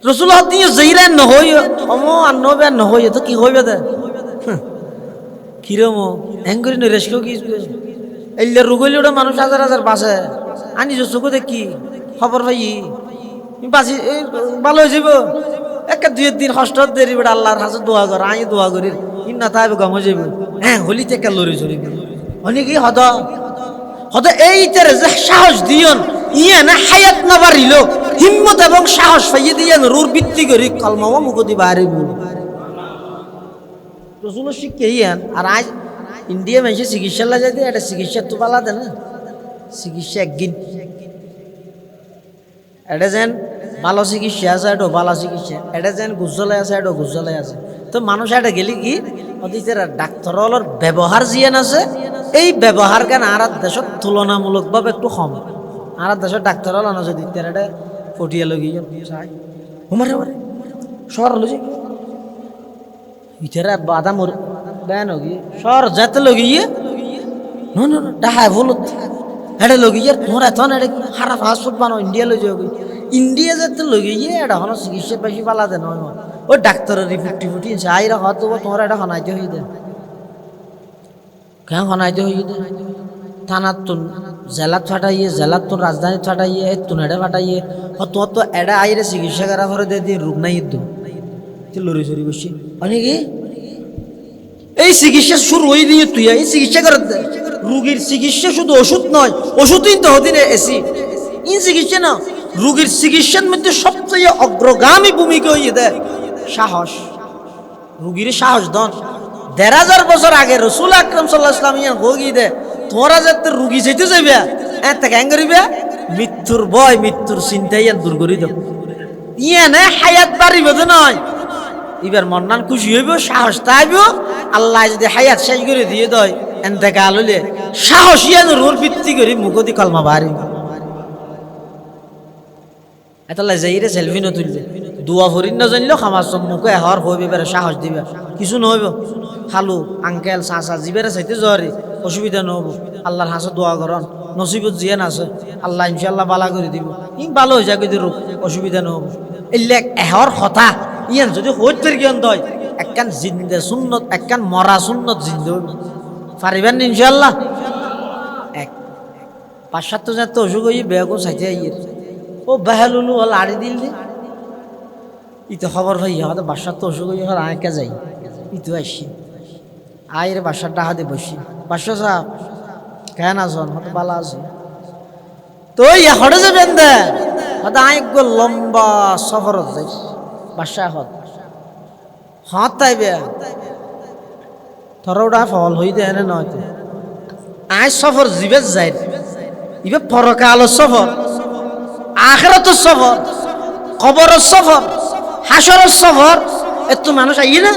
রাসূলুল্লাহ দিয়ে যাইরা নহই অমো আর নবে নহই তো কি হইবে দে কিরম এঙ্গরি ন রেস্কো কি এল্লা রুগইলে ওটা মানুষ হাজার হাজার বাঁচে আনি চোখ দেখি খবর পাই বাঁচি ভালো হয়ে যাব এক দুই দিন কষ্ট দেরি বেড়া আল্লাহর হাতে দোয়া কর আমি দোয়া করি না তাই গম হয়ে যাব হ্যাঁ হলি থেকে লড়ি চড়ি অনেকেই হদ হদ এই তেরে যে সাহস দিয়ন ইয়ে না হায়াত না বাড়িল হিম্মত এবং সাহস পাইয়ে দিয়েন রুর ভিত্তি করি কলমাও মুখতি বাড়ি রসুলের শিক্ষা ইয়েন আর আজ ইন্ডিয়া মানুষের চিকিৎসা লাগে যাইতে এটা চিকিৎসা তো পালা দে না চিকিৎসা একদিন এটা যেন ভালো চিকিৎসা আছে এটা ভালো চিকিৎসা এটা যেন গুজলাই আছে এটা গুজলাই আছে তো মানুষ এটা গেলি কি ডাক্তার ব্যবহার জিয়ান আছে এই ব্যবহার কেন আর দেশত তুলনামূলকভাবে একটু কম আর দেশের ডাক্তার হল না যদি এটা পটিয়া লগিয়ে চাই হুমারে মারে সর লজি ইতারা বাদাম বেন হগি সর যেতে লগিয়ে নো নো ডাহা বলত এটা লগিয়ে তোরা তো না হারা ফাস্টফুড বানো ইন্ডিয়া লই যাবি ইন্ডিয়া যেতে লগিয়ে এটা হলো চিকিৎসা বেশি পালা দে নয় ও ডাক্তারের রিপোর্ট টিপোর্ট আইরা হয়তো তোমরা এটা হনাইতে হই দে কেন হনাইতে হই দে থানার তো জেলাত ফাটাইয়ে জেলাত তো রাজধানী ফাটাইয়ে তুন এটা ফাটাইয়ে তোমার তো এটা আইরে চিকিৎসা করা করে দিয়ে রোগ নাই লড়ি চড়ি বসছি অনেকে এই চিকিৎসা শুরু হয়ে দিয়ে তুই এই চিকিৎসা করে দে রুগীর চিকিৎসা শুধু ওষুধ নয় ওষুধই তো হদিন এসি এই চিকিৎসা না রুগীর চিকিৎসার মধ্যে সবচেয়ে অগ্রগামী ভূমিকা হয়ে দেয় সাহস রুগীর সাহস দন ১,৫০০ বছর আগে রসুল আকরাম সাল্লাল্লাহু আলাইহি ওয়াসাল্লাম হোগি দে তোরা যাতে রুগী যেতে যাবে এত কেন করিবে মৃত্যুর ভয় মৃত্যুর চিন্তাই দূর করি দাও ইয়ে না হায়াত বাড়িব তো নয় এবার মন্নান খুশি হইব সাহস তাইব আল্লাহ যদি হায়াত শেষ করে দিয়ে দেয় এতেকাল হইলে সাহস ইয়ান রোর ভিত্তি করি মুখদি কলমা বাড়ি এতলা যাইরে সেলফি নতুলবে দোয়া ফরিন না জানলেও খামার সব মুখে হর হইবে বেড়ে সাহস দিবে কিছু নহইব খালু আঙ্কেল চাচা জিবেরে চাইতে জ্বরে অসুবিধা নহব আল্লাহর হাসে দোয়া করন নসিবত জিয়ান আছে আল্লাহ ইনশাআল্লাহ বালা করে দিব ই ভালো হয়ে যাবে রোগ অসুবিধা নহব এলে এহর কথা ইয়ান যদি হইতের জ্ঞান দয় একখান জিন্দে সুন্নত একখান মরা সুন্নত জিন্দে পারিবেন ইনশাআল্লাহ এক ৫-৭ জন তো অসুখ হয়ে বেগো চাইতে আইয়ের ও বেহালুলু হল আড়ি দিল দে ইতো খবর ভাই হয়তো বাসার তো অসুখ হয়ে হল আঁকে যাই ইতো আসছি আয়ের বাসার ডাহা দিয়ে বসি বাসা সাহেব কেন আসন হয়তো বালা আছে তো হটে যাবেন দে হয়তো আঁক গো লম্বা সফরত যাই বাসা হত হাত তাইবে তোরা ওটা ফল হই দে এনে নয় আয় সফর জিবে যাই ইবে পরকাল সফর আখিরাতের সফর কবরের সফর হাসরের সফর এত মানুষ আইয়ে না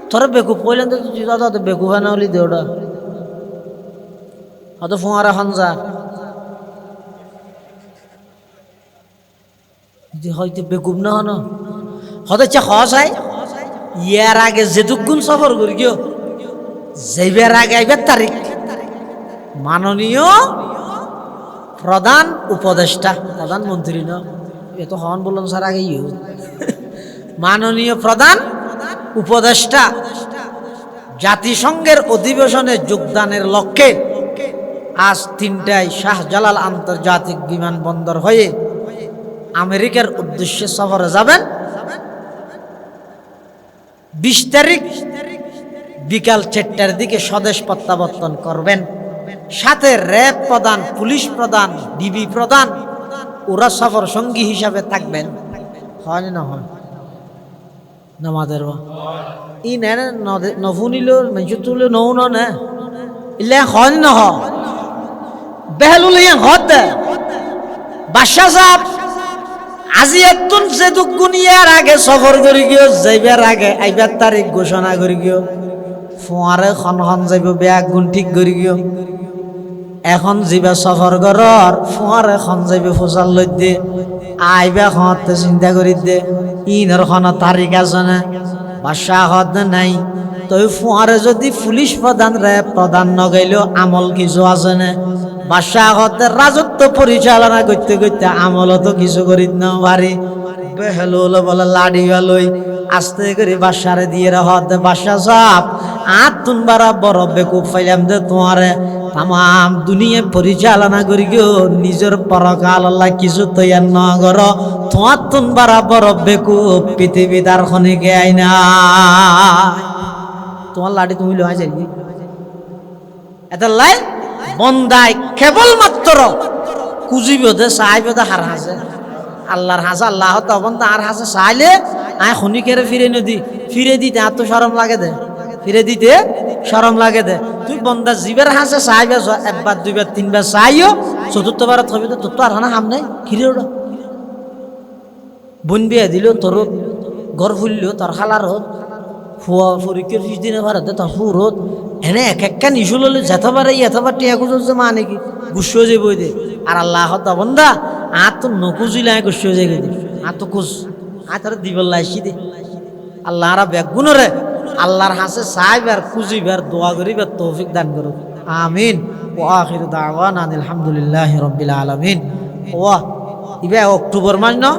তোরা বেকুব কইলেন তো দাদা তো বেকুব না হলি দেওটা হয়তো ফোঁয়ারা হঞ্জা হয়তো বেকুব না হন হয়তো চা খস হয় ইয়ার আগে যেটুকুন সফর করি গিয়ে যাইবার আগে আইবার তারিখ মাননীয় প্রধান উপদেষ্টা প্রধানমন্ত্রী ন এত হন বললাম স্যার আগে মাননীয় প্রধান উপদেষ্টা জাতিসংঘের অধিবেশনে যোগদানের লক্ষ্যে আজ ৩টায় শাহজালাল আন্তর্জাতিক বিমানবন্দর হয়ে আমেরিকার উদ্দেশ্যে সফরে যাবেন ২০ তারিখ বিকাল ৪টার দিকে স্বদেশ প্রত্যাবর্তন করবেন সাথে র্যাব প্রধান পুলিশ প্রধান ডিবি প্রধান ওরা সফর সঙ্গী হিসাবে থাকবেন হয় না হয় নামাদের ই নেন নফুনিল মানুষ তুলে নৌ না ইলে হয় না হ বেহলুল হত বাদশা সাহেব আজি এতুন যেটুকুন ইয়ার আগে সফর করি গিয়ে যাইবার আগে আইবার তারিখ ঘোষণা করি গিয়ে ফোঁয়ারে খন যাইব বেয়া গুণ ঠিক করি গিয়ে এখন যাবা সফর ঘর ফোঁয়ারে খন যাইবে ফোসাল লৈ দে আইবা হতে চিন্তা করি দে ইনর খন তারিখ আছে না বাদশা হত নাই তই ফোঁয়ারে যদি পুলিশ প্রধান র্যাব প্রধান নগাইলেও আমল কিছু আছে না বাদশা হতে রাজত্ব পরিচালনা করতে করতে আমল তো কিছু করি না পারি বেহলুল বলে লাড়ি লই আস্তে করে বাদশারে দিয়ে হতে বাদশা সাহেব তুন বারা বড় বেকুব পাইলাম দে তোমারে তাম দুনিয়া পরিচালনা করি গিয়েও নিজের পরকাল আল্লাহ কিছু তৈয়ার ন কর তোমার তুন বারা বড় বেকুব পৃথিবী তার খনিকে আইনা তোমার লাড়ি তুমি লয় যাই এটা লাই বন্দায় কেবলমাত্র কুজিব দে চাইব দে হার হাসে আল্লাহর হাসা আল্লাহ তখন আর হাসে চাইলে আয় খনিকেরে ফিরে নদী ফিরে দিতে আর তো সরম লাগে দে ফিরে দিতে সরম লাগে দে তুই বন্দা জীবের হাসে চাইবে একবার দুইবার তিনবার চাইও চতুর্থবার থবি তো তোর তো আর হাম নাই ফিরে ওটা বোন বিয়া দিল তোর ঘর ফুললো তোর খালার হোক ফুয়া পরীক্ষার 20 দিনে ভারতে তোর ফুর হোক এনে এক একটা নিশুল হলে যেতে পারে এতবার টিয়া গুজর যে মানে কি গুসো যে বই দে আর আল্লাহ বন্দা তো নকুজিলাই কষ্ট হয়ে যায় তো খুশ তারা দিবল্লাইছি দে আল্লাহ রা বেগুনরে আল্লাহর হাসে সাইবার খুঁজিবার দোয়া করিবার তৌফিক দান করুক আমিন ও আখির দাওয়ানা আলহামদুলিল্লাহি রাব্বিল আলামিন ওয়া ইবে অক্টোবর মাস না